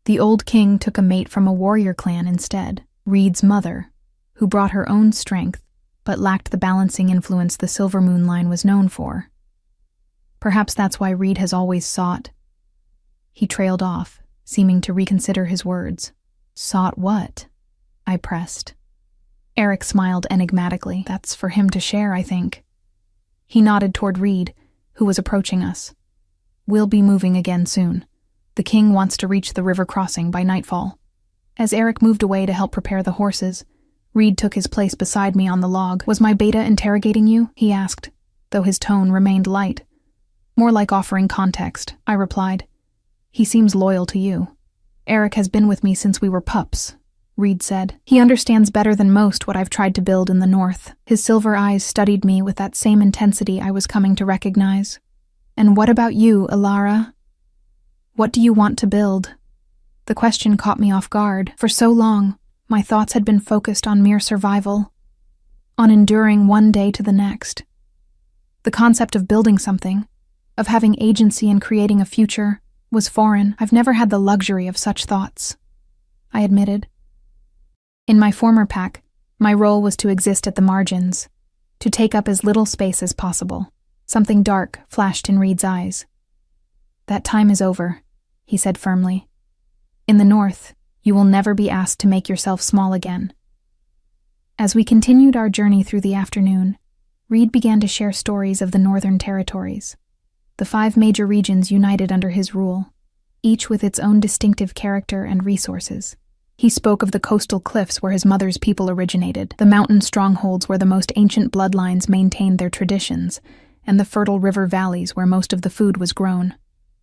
"The old king took a mate from a warrior clan instead, Reed's mother, who brought her own strength, but lacked the balancing influence the Silver Moon line was known for." Perhaps that's why Reed has always sought. He trailed off, seeming to reconsider his words. Sought what? I pressed. Eric smiled enigmatically. That's for him to share, I think. He nodded toward Reed, who was approaching us. We'll be moving again soon. The king wants to reach the river crossing by nightfall. As Eric moved away to help prepare the horses, Reed took his place beside me on the log. Was my beta interrogating you? He asked, though his tone remained light. More like offering context, I replied. He seems loyal to you. Eric has been with me since we were pups, Reed said. He understands better than most what I've tried to build in the north. His silver eyes studied me with that same intensity I was coming to recognize. And what about you, Ilara? What do you want to build? The question caught me off guard. For so long, my thoughts had been focused on mere survival, on enduring one day to the next. The concept of building something, of having agency and creating a future, was foreign. I've never had the luxury of such thoughts, I admitted. In my former pack, my role was to exist at the margins, to take up as little space as possible. Something dark flashed in Reed's eyes. That time is over, he said firmly. In the north, you will never be asked to make yourself small again. As we continued our journey through the afternoon, Reed began to share stories of the northern territories. The 5 major regions united under his rule, each with its own distinctive character and resources. He spoke of the coastal cliffs where his mother's people originated, the mountain strongholds where the most ancient bloodlines maintained their traditions, and the fertile river valleys where most of the food was grown.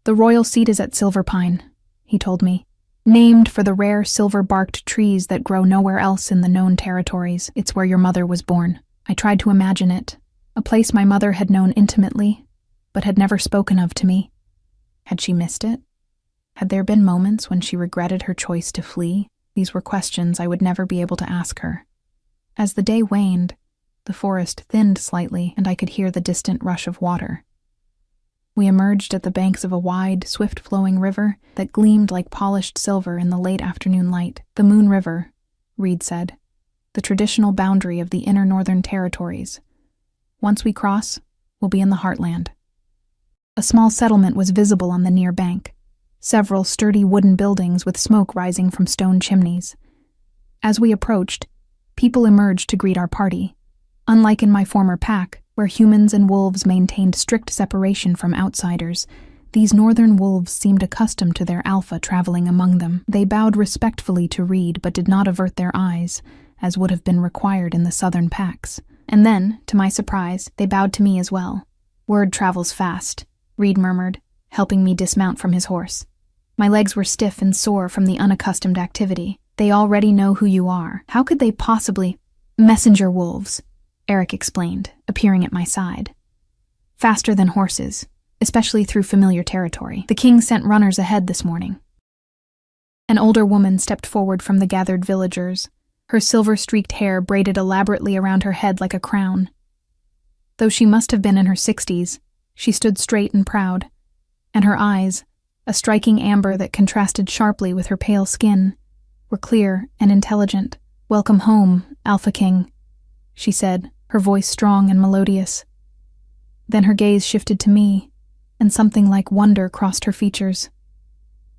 The royal seat is at Silver Pine, he told me, named for the rare silver-barked trees that grow nowhere else in the known territories. It's where your mother was born. I tried to imagine it, a place my mother had known intimately, but had never spoken of to me. Had she missed it? Had there been moments when she regretted her choice to flee? These were questions I would never be able to ask her. As the day waned, the forest thinned slightly, and I could hear the distant rush of water. We emerged at the banks of a wide, swift-flowing river that gleamed like polished silver in the late afternoon light. The Moon River, Reed said, the traditional boundary of the inner northern territories. Once we cross, we'll be in the heartland. A small settlement was visible on the near bank, several sturdy wooden buildings with smoke rising from stone chimneys. As we approached, people emerged to greet our party. Unlike in my former pack, where humans and wolves maintained strict separation from outsiders, these northern wolves seemed accustomed to their alpha traveling among them. They bowed respectfully to Reed but did not avert their eyes, as would have been required in the southern packs. And then, to my surprise, they bowed to me as well. Word travels fast, Reed murmured, helping me dismount from his horse. My legs were stiff and sore from the unaccustomed activity. They already know who you are. How could they possibly— Messenger wolves, Eric explained, appearing at my side. Faster than horses, especially through familiar territory. The king sent runners ahead this morning. An older woman stepped forward from the gathered villagers, her silver-streaked hair braided elaborately around her head like a crown. Though she must have been in her 60s, she stood straight and proud, and her eyes, a striking amber that contrasted sharply with her pale skin, were clear and intelligent. "Welcome home, Alpha King," she said, her voice strong and melodious. Then her gaze shifted to me, and something like wonder crossed her features.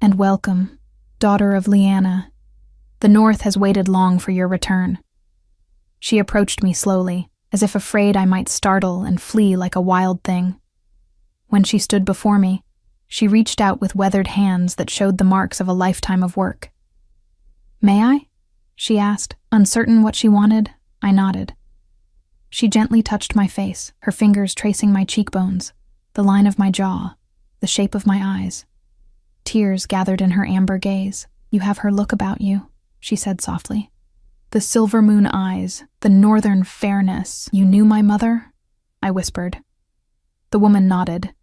"And welcome, daughter of Lyanna. The North has waited long for your return." She approached me slowly, as if afraid I might startle and flee like a wild thing. When she stood before me, she reached out with weathered hands that showed the marks of a lifetime of work. "May I?" she asked, uncertain what she wanted. I nodded. She gently touched my face, her fingers tracing my cheekbones, the line of my jaw, the shape of my eyes. Tears gathered in her amber gaze. "You have her look about you," she said softly. "The silver moon eyes, the northern fairness." "You knew my mother?" I whispered. The woman nodded.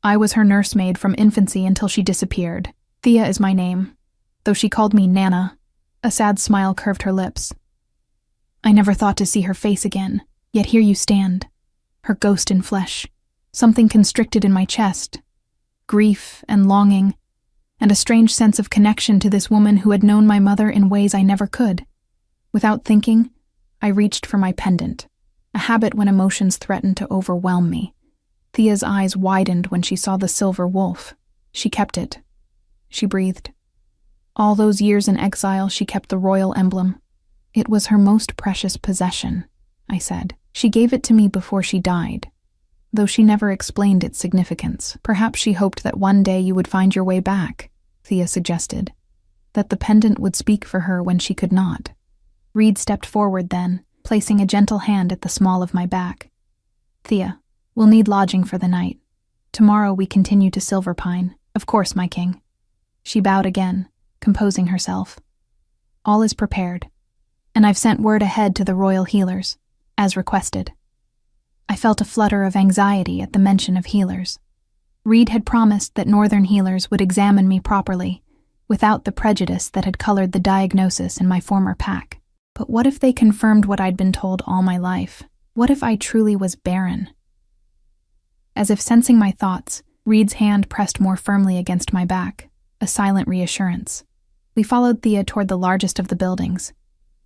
"I was her nursemaid from infancy until she disappeared. Thea is my name, though she called me Nana." A sad smile curved her lips. "I never thought to see her face again, yet here you stand, her ghost in flesh." Something constricted in my chest, grief and longing, and a strange sense of connection to this woman who had known my mother in ways I never could. Without thinking, I reached for my pendant, a habit when emotions threatened to overwhelm me. Thea's eyes widened when she saw the silver wolf. She kept it. She breathed. All those years in exile, she kept the royal emblem. It was her most precious possession, I said. She gave it to me before she died, though she never explained its significance. Perhaps she hoped that one day you would find your way back, Thea suggested, that the pendant would speak for her when she could not. Reed stepped forward then, placing a gentle hand at the small of my back. Thea, we'll need lodging for the night. Tomorrow we continue to Silver Pine. Of course, my king. She bowed again, composing herself. All is prepared, and I've sent word ahead to the royal healers, as requested. I felt a flutter of anxiety at the mention of healers. Reed had promised that northern healers would examine me properly, without the prejudice that had colored the diagnosis in my former pack. But what if they confirmed what I'd been told all my life? What if I truly was barren? As if sensing my thoughts, Reed's hand pressed more firmly against my back, a silent reassurance. We followed Thea toward the largest of the buildings,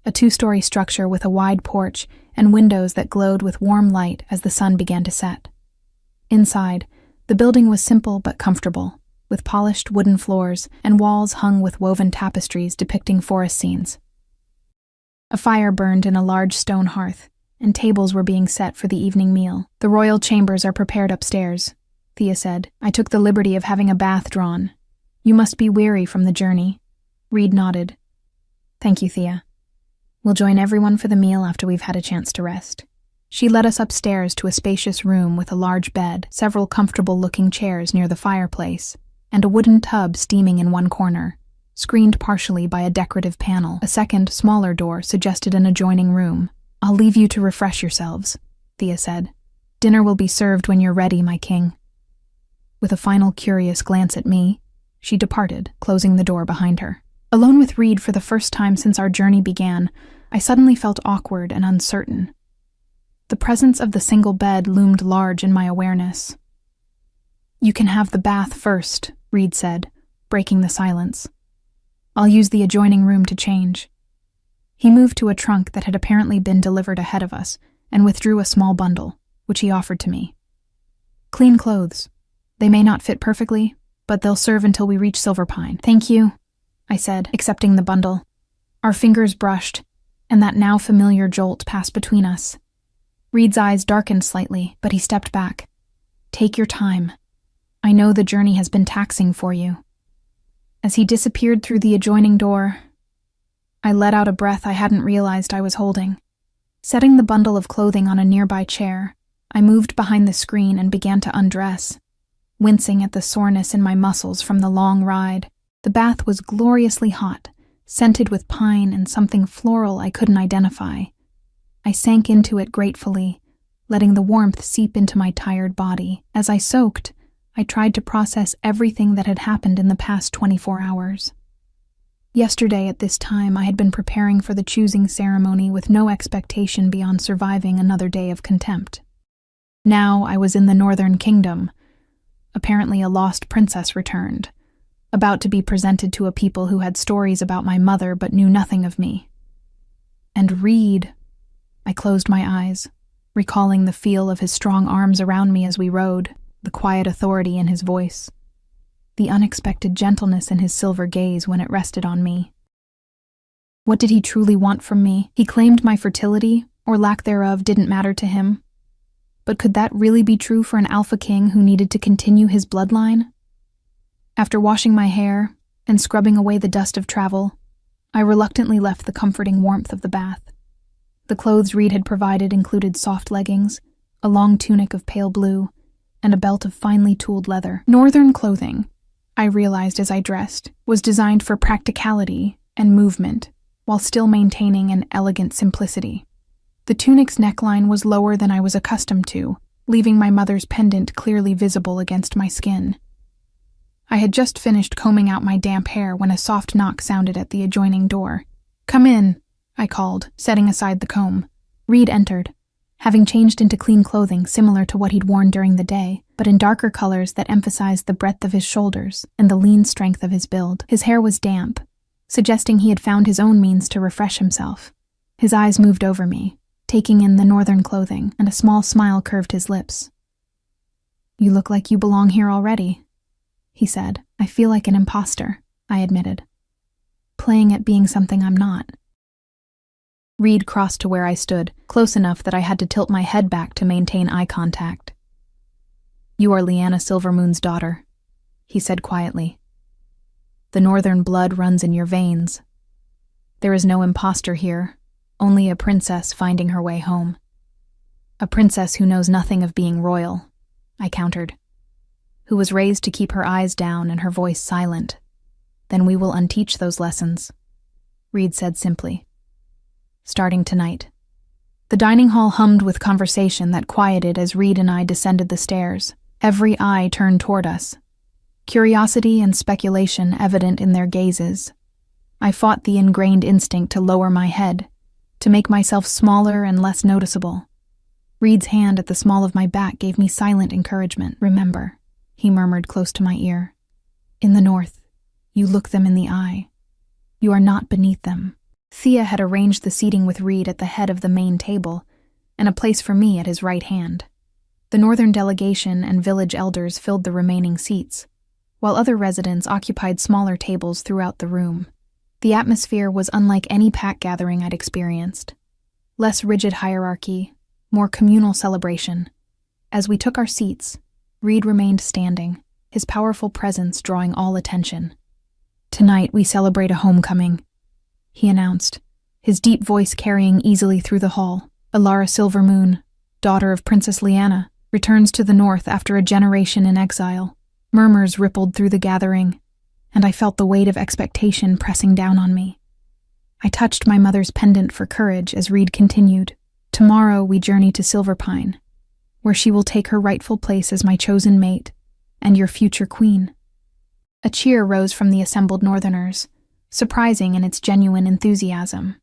a 2-story structure with a wide porch and windows that glowed with warm light as the sun began to set. Inside, the building was simple but comfortable, with polished wooden floors and walls hung with woven tapestries depicting forest scenes. A fire burned in a large stone hearth, and tables were being set for the evening meal. The royal chambers are prepared upstairs, Thea said. I took the liberty of having a bath drawn. You must be weary from the journey. Reed nodded. Thank you, Thea. We'll join everyone for the meal after we've had a chance to rest. She led us upstairs to a spacious room with a large bed, several comfortable-looking chairs near the fireplace, and a wooden tub steaming in one corner, screened partially by a decorative panel. A second, smaller door suggested an adjoining room. I'll leave you to refresh yourselves, Thea said. Dinner will be served when you're ready, my king. With a final curious glance at me, she departed, closing the door behind her. Alone with Reed for the first time since our journey began, I suddenly felt awkward and uncertain. The presence of the single bed loomed large in my awareness. You can have the bath first, Reed said, breaking the silence. I'll use the adjoining room to change. He moved to a trunk that had apparently been delivered ahead of us and withdrew a small bundle, which he offered to me. Clean clothes. They may not fit perfectly, but they'll serve until we reach Silver Pine. Thank you, I said, accepting the bundle. Our fingers brushed, and that now familiar jolt passed between us. Reed's eyes darkened slightly, but he stepped back. Take your time. I know the journey has been taxing for you. As he disappeared through the adjoining door, I let out a breath I hadn't realized I was holding. Setting the bundle of clothing on a nearby chair, I moved behind the screen and began to undress, wincing at the soreness in my muscles from the long ride. The bath was gloriously hot, scented with pine and something floral I couldn't identify. I sank into it gratefully, letting the warmth seep into my tired body. As I soaked, I tried to process everything that had happened in the past 24 hours. Yesterday at this time I had been preparing for the choosing ceremony with no expectation beyond surviving another day of contempt. Now I was in the Northern Kingdom. Apparently a lost princess returned, about to be presented to a people who had stories about my mother but knew nothing of me. And Reed. I closed my eyes, recalling the feel of his strong arms around me as we rode, the quiet authority in his voice, the unexpected gentleness in his silver gaze when it rested on me. What did he truly want from me? He claimed my fertility, or lack thereof, didn't matter to him. But could that really be true for an alpha king who needed to continue his bloodline? After washing my hair and scrubbing away the dust of travel, I reluctantly left the comforting warmth of the bath. The clothes Reed had provided included soft leggings, a long tunic of pale blue, and a belt of finely tooled leather. Northern clothing, I realized as I dressed, was designed for practicality and movement, while still maintaining an elegant simplicity. The tunic's neckline was lower than I was accustomed to, leaving my mother's pendant clearly visible against my skin. I had just finished combing out my damp hair when a soft knock sounded at the adjoining door. "Come in," I called, setting aside the comb. Reed entered, having changed into clean clothing similar to what he'd worn during the day, but in darker colors that emphasized the breadth of his shoulders and the lean strength of his build. His hair was damp, suggesting he had found his own means to refresh himself. His eyes moved over me, taking in the northern clothing, and a small smile curved his lips. "You look like you belong here already," he said. "I feel like an imposter," I admitted, playing at being something I'm not. Reed crossed to where I stood, close enough that I had to tilt my head back to maintain eye contact. "You are Lyanna Silvermoon's daughter," he said quietly. "The northern blood runs in your veins. There is no imposter here, only a princess finding her way home. A princess who knows nothing of being royal," I countered, "who was raised to keep her eyes down and her voice silent. Then we will unteach those lessons," Reed said simply. "Starting tonight." The dining hall hummed with conversation that quieted as Reed and I descended the stairs, every eye turned toward us, curiosity and speculation evident in their gazes. I fought the ingrained instinct to lower my head, to make myself smaller and less noticeable. Reed's hand at the small of my back gave me silent encouragement. "Remember," he murmured close to my ear, "in the north, you look them in the eye. You are not beneath them." Thea had arranged the seating with Reed at the head of the main table, and a place for me at his right hand. The northern delegation and village elders filled the remaining seats, while other residents occupied smaller tables throughout the room. The atmosphere was unlike any pack gathering I'd experienced. Less rigid hierarchy, more communal celebration. As we took our seats, Reed remained standing, his powerful presence drawing all attention. "Tonight we celebrate a homecoming," he announced, his deep voice carrying easily through the hall. "Alara Silvermoon, daughter of Princess Lyanna, returns to the north after a generation in exile." Murmurs rippled through the gathering, and I felt the weight of expectation pressing down on me. I touched my mother's pendant for courage as Reed continued. "Tomorrow we journey to Silverpine, where she will take her rightful place as my chosen mate and your future queen." A cheer rose from the assembled northerners, surprising in its genuine enthusiasm.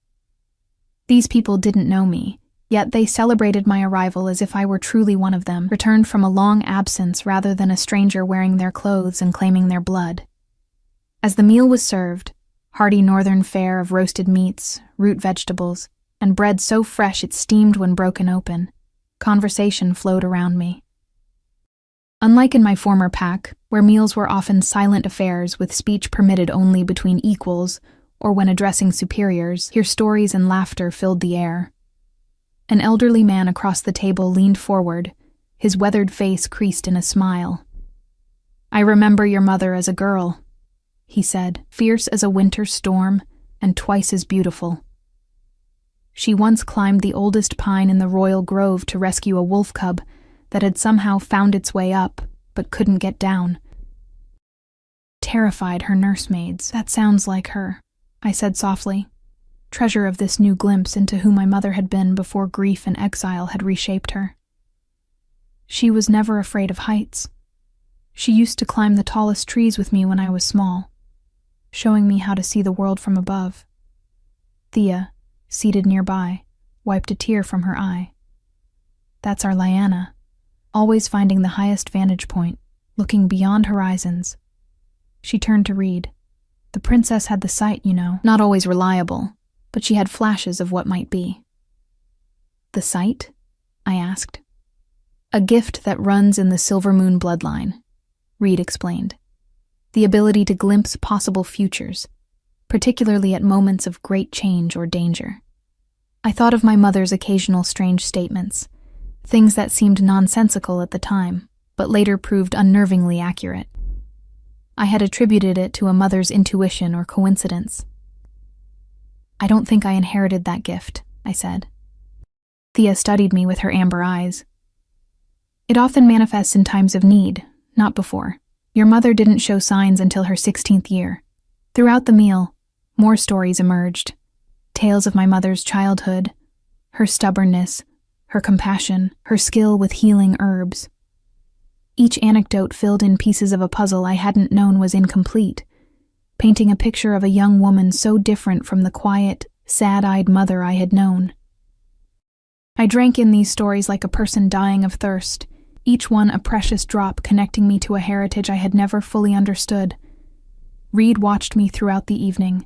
These people didn't know me, yet they celebrated my arrival as if I were truly one of them, returned from a long absence rather than a stranger wearing their clothes and claiming their blood. As the meal was served, hearty northern fare of roasted meats, root vegetables, and bread so fresh it steamed when broken open, conversation flowed around me. Unlike in my former pack, where meals were often silent affairs with speech permitted only between equals or when addressing superiors, here stories and laughter filled the air. An elderly man across the table leaned forward, his weathered face creased in a smile. "I remember your mother as a girl," he said, "fierce as a winter storm and twice as beautiful. She once climbed the oldest pine in the royal grove to rescue a wolf cub that had somehow found its way up, but couldn't get down. Terrified her nursemaids." "That sounds like her," I said softly, treasure of this new glimpse into who my mother had been before grief and exile had reshaped her. "She was never afraid of heights. She used to climb the tallest trees with me when I was small, showing me how to see the world from above." Thea, seated nearby, wiped a tear from her eye. "That's our Lyanna, always finding the highest vantage point, looking beyond horizons." She turned to Reed. "The princess had the sight, you know. Not always reliable, but she had flashes of what might be." "The sight?" I asked. "A gift that runs in the Silvermoon bloodline," Reed explained. "The ability to glimpse possible futures, particularly at moments of great change or danger." I thought of my mother's occasional strange statements, things that seemed nonsensical at the time, but later proved unnervingly accurate. I had attributed it to a mother's intuition or coincidence. "I don't think I inherited that gift," I said. Thea studied me with her amber eyes. "It often manifests in times of need, not before. Your mother didn't show signs until her 16th year. Throughout the meal, more stories emerged. Tales of my mother's childhood, her stubbornness, her compassion, her skill with healing herbs. Each anecdote filled in pieces of a puzzle I hadn't known was incomplete, painting a picture of a young woman so different from the quiet, sad-eyed mother I had known. I drank in these stories like a person dying of thirst, each one a precious drop connecting me to a heritage I had never fully understood. Reed watched me throughout the evening,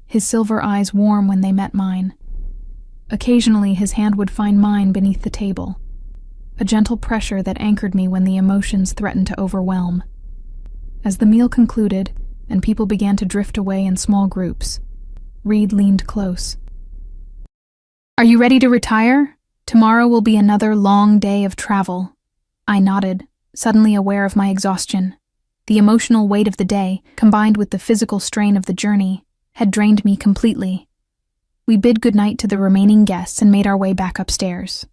his silver eyes warm when they met mine. Occasionally his hand would find mine beneath the table, a gentle pressure that anchored me when the emotions threatened to overwhelm. As the meal concluded and people began to drift away in small groups, Reed leaned close. "Are you ready to retire? Tomorrow will be another long day of travel." I nodded, suddenly aware of my exhaustion. The emotional weight of the day, combined with the physical strain of the journey, had drained me completely. We bid goodnight to the remaining guests and made our way back upstairs.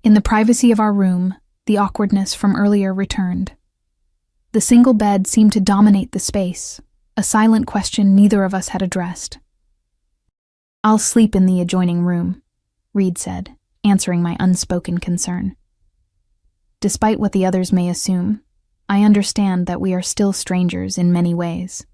In the privacy of our room, the awkwardness from earlier returned. The single bed seemed to dominate the space, a silent question neither of us had addressed. "I'll sleep in the adjoining room," Reed said, answering my unspoken concern. Despite what the others may assume, I understand that we are still strangers in many ways.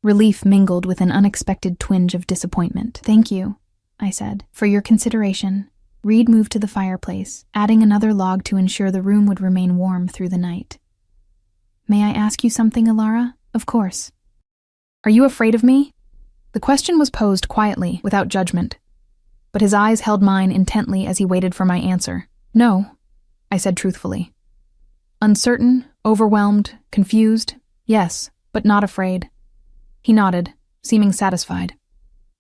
Relief mingled with an unexpected twinge of disappointment. "Thank you," I said, "for your consideration." Reed moved to the fireplace, adding another log to ensure the room would remain warm through the night. "May I ask you something, Alara?" "Of course." "Are you afraid of me?" The question was posed quietly, without judgment, but his eyes held mine intently as he waited for my answer. "No," I said truthfully. "Uncertain, overwhelmed, confused, yes, but not afraid." He nodded, seeming satisfied.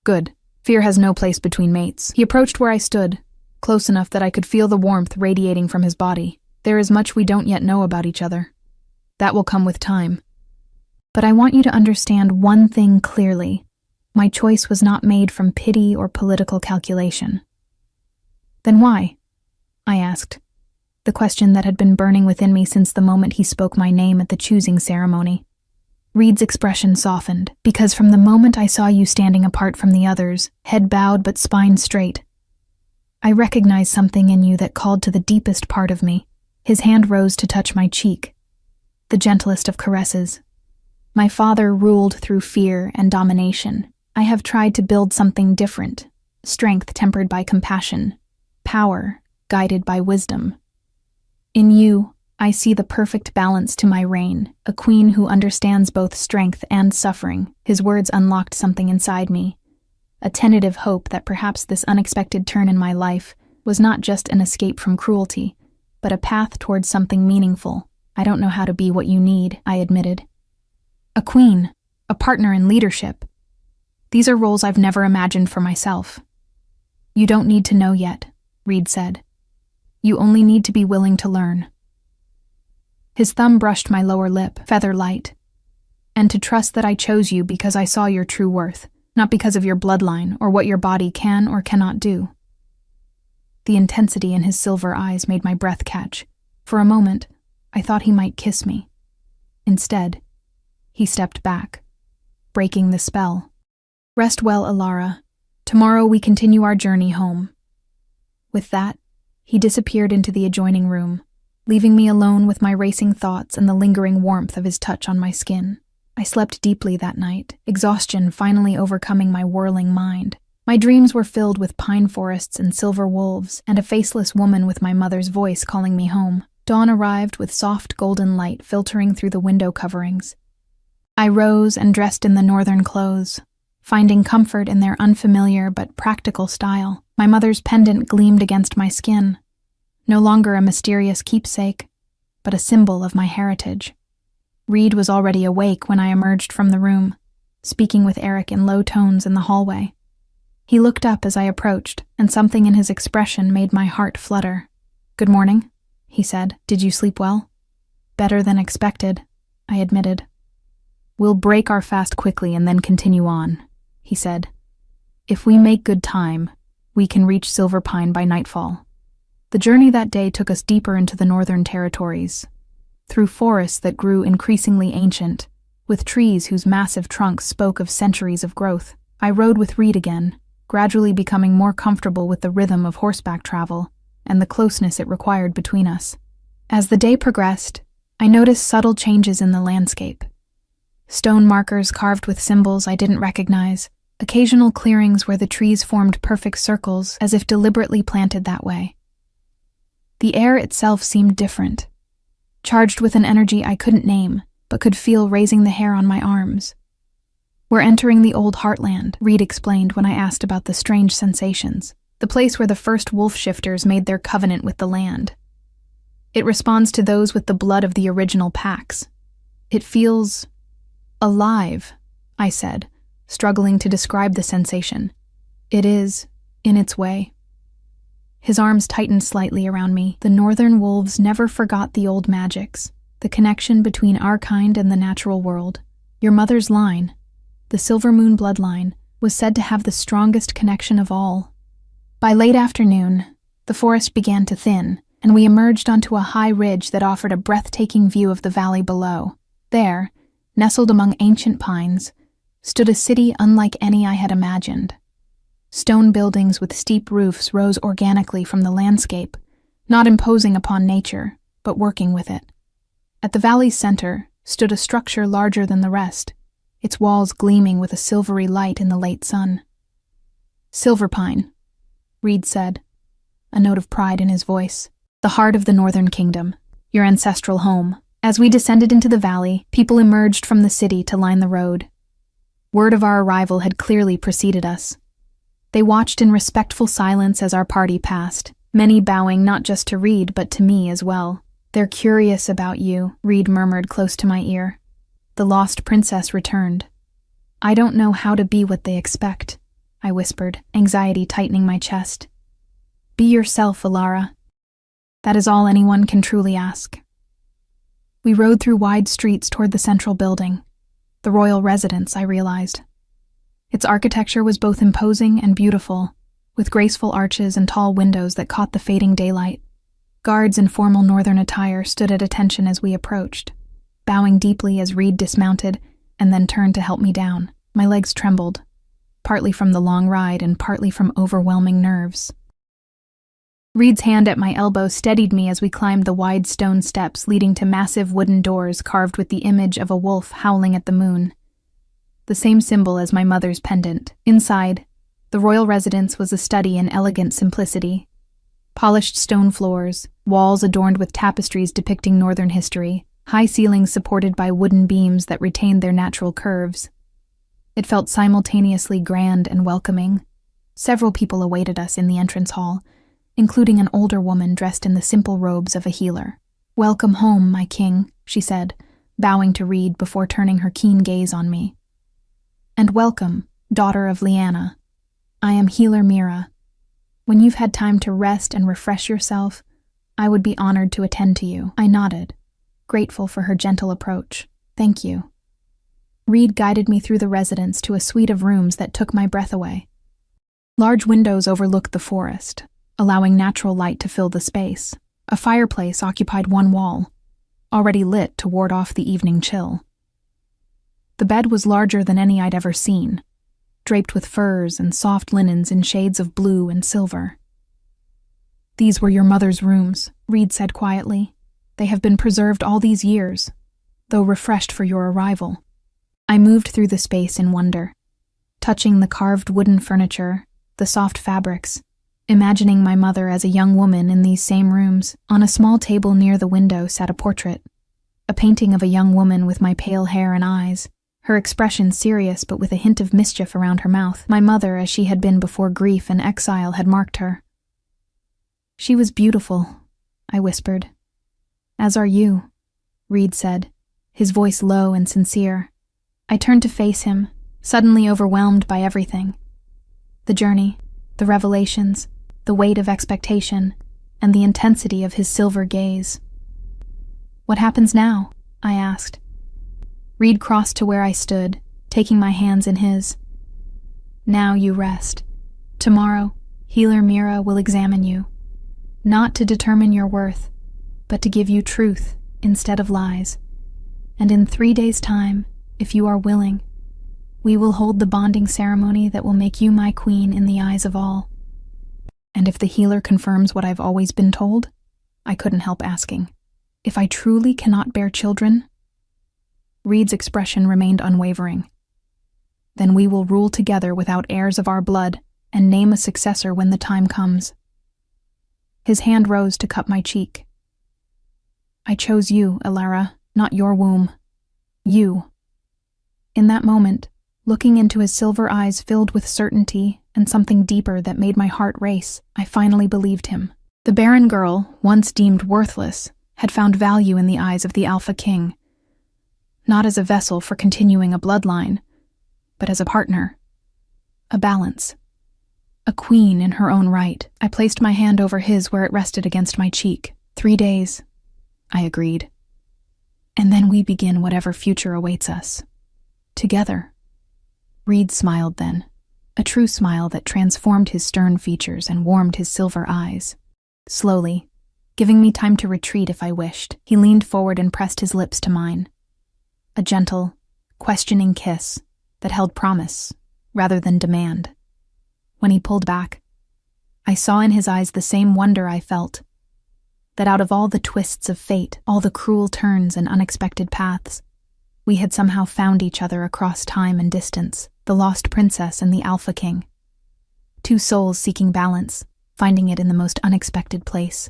"Good. Fear has no place between mates." He approached where I stood, close enough that I could feel the warmth radiating from his body. "There is much we don't yet know about each other. That will come with time. But I want you to understand one thing clearly. My choice was not made from pity or political calculation." "Then why?" I asked, the question that had been burning within me since the moment he spoke my name at the choosing ceremony. Reed's expression softened. "Because from the moment I saw you standing apart from the others, head bowed but spine straight, I recognized something in you that called to the deepest part of me." His hand rose to touch my cheek, the gentlest of caresses. "My father ruled through fear and domination. I have tried to build something different, strength tempered by compassion, power guided by wisdom. In you, I see the perfect balance to my reign, a queen who understands both strength and suffering." His words unlocked something inside me, a tentative hope that perhaps this unexpected turn in my life was not just an escape from cruelty, but a path towards something meaningful. "I don't know how to be what you need," I admitted. "A queen, a partner in leadership. These are roles I've never imagined for myself." "You don't need to know yet," Reed said. "You only need to be willing to learn." His thumb brushed my lower lip, feather light. "And to trust that I chose you because I saw your true worth, not because of your bloodline or what your body can or cannot do." The intensity in his silver eyes made my breath catch. For a moment, I thought he might kiss me. Instead, he stepped back, breaking the spell. "Rest well, Alara. Tomorrow we continue our journey home." With that, he disappeared into the adjoining room, leaving me alone with my racing thoughts and the lingering warmth of his touch on my skin. I slept deeply that night, exhaustion finally overcoming my whirling mind. My dreams were filled with pine forests and silver wolves, and a faceless woman with my mother's voice calling me home. Dawn arrived with soft golden light filtering through the window coverings. I rose and dressed in the northern clothes, finding comfort in their unfamiliar but practical style. My mother's pendant gleamed against my skin, no longer a mysterious keepsake, but a symbol of my heritage. Reed was already awake when I emerged from the room, speaking with Eric in low tones in the hallway. He looked up as I approached, and something in his expression made my heart flutter. "Good morning," he said. "Did you sleep well?" "Better than expected," I admitted. "We'll break our fast quickly and then continue on," he said. "If we make good time, we can reach Silver Pine by nightfall." The journey that day took us deeper into the northern territories, through forests that grew increasingly ancient, with trees whose massive trunks spoke of centuries of growth. I rode with Reed again, gradually becoming more comfortable with the rhythm of horseback travel and the closeness it required between us. As the day progressed, I noticed subtle changes in the landscape. Stone markers carved with symbols I didn't recognize, occasional clearings where the trees formed perfect circles as if deliberately planted that way. The air itself seemed different, charged with an energy I couldn't name, but could feel raising the hair on my arms. "We're entering the old heartland," Reed explained when I asked about the strange sensations. "The place where the first wolf shifters made their covenant with the land." It responds to those with the blood of the original packs. It feels alive, I said, struggling to describe the sensation. It is, in its way. His arms tightened slightly around me. The northern wolves never forgot the old magics, the connection between our kind and the natural world. Your mother's line, the Silver Moon bloodline, was said to have the strongest connection of all. By late afternoon, the forest began to thin, and we emerged onto a high ridge that offered a breathtaking view of the valley below. There, nestled among ancient pines, stood a city unlike any I had imagined. Stone buildings with steep roofs rose organically from the landscape, not imposing upon nature, but working with it. At the valley's center stood a structure larger than the rest, its walls gleaming with a silvery light in the late sun. "Silver Pine," Reed said, a note of pride in his voice. "The heart of the Northern Kingdom, your ancestral home." As we descended into the valley, people emerged from the city to line the road. Word of our arrival had clearly preceded us. They watched in respectful silence as our party passed, many bowing not just to Reed but to me as well. "They're curious about you," Reed murmured close to my ear. "The lost princess returned." "I don't know how to be what they expect," I whispered, anxiety tightening my chest. "Be yourself, Alara. That is all anyone can truly ask." We rode through wide streets toward the central building, the royal residence, I realized. Its architecture was both imposing and beautiful, with graceful arches and tall windows that caught the fading daylight. Guards in formal northern attire stood at attention as we approached, bowing deeply as Reed dismounted and then turned to help me down. My legs trembled, partly from the long ride and partly from overwhelming nerves. Reed's hand at my elbow steadied me as we climbed the wide stone steps leading to massive wooden doors carved with the image of a wolf howling at the moon, the same symbol as my mother's pendant. Inside, the royal residence was a study in elegant simplicity. Polished stone floors, walls adorned with tapestries depicting northern history, high ceilings supported by wooden beams that retained their natural curves. It felt simultaneously grand and welcoming. Several people awaited us in the entrance hall, including an older woman dressed in the simple robes of a healer. "Welcome home, my king," she said, bowing to Reed before turning her keen gaze on me. "And welcome, daughter of Lyanna. I am Healer Mira. When you've had time to rest and refresh yourself, I would be honored to attend to you." I nodded, grateful for her gentle approach. "Thank you." Reed guided me through the residence to a suite of rooms that took my breath away. Large windows overlooked the forest, allowing natural light to fill the space. A fireplace occupied one wall, already lit to ward off the evening chill. The bed was larger than any I'd ever seen, draped with furs and soft linens in shades of blue and silver. "These were your mother's rooms," Reed said quietly. "They have been preserved all these years, though refreshed for your arrival." I moved through the space in wonder, touching the carved wooden furniture, the soft fabrics, imagining my mother as a young woman in these same rooms. On a small table near the window sat a portrait, a painting of a young woman with my pale hair and eyes, her expression serious but with a hint of mischief around her mouth. My mother, as she had been before grief and exile had marked her. "She was beautiful," I whispered. "As are you," Reed said, his voice low and sincere. I turned to face him, suddenly overwhelmed by everything. The journey, the revelations, the weight of expectation, and the intensity of his silver gaze. "What happens now?" I asked. Reed crossed to where I stood, taking my hands in his. "Now you rest. Tomorrow, Healer Mira will examine you, not to determine your worth, but to give you truth instead of lies. And in 3 days' time, if you are willing, we will hold the bonding ceremony that will make you my queen in the eyes of all." "And if the healer confirms what I've always been told?" I couldn't help asking. "If I truly cannot bear children?" Reed's expression remained unwavering. "Then we will rule together without heirs of our blood and name a successor when the time comes." His hand rose to cup my cheek. "I chose you, Alara, not your womb. You." In that moment, looking into his silver eyes filled with certainty and something deeper that made my heart race, I finally believed him. The barren girl, once deemed worthless, had found value in the eyes of the Alpha King, not as a vessel for continuing a bloodline, but as a partner, a balance, a queen in her own right. I placed my hand over his where it rested against my cheek. 3 days, I agreed. And then we begin whatever future awaits us. Together. Reed smiled then, a true smile that transformed his stern features and warmed his silver eyes. Slowly, giving me time to retreat if I wished, he leaned forward and pressed his lips to mine. A gentle, questioning kiss that held promise rather than demand. When he pulled back, I saw in his eyes the same wonder I felt, that out of all the twists of fate, all the cruel turns and unexpected paths, we had somehow found each other across time and distance, the lost princess and the Alpha King. 2 souls seeking balance, finding it in the most unexpected place.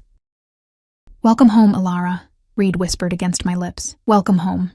"Welcome home, Alara," Reed whispered against my lips. "Welcome home."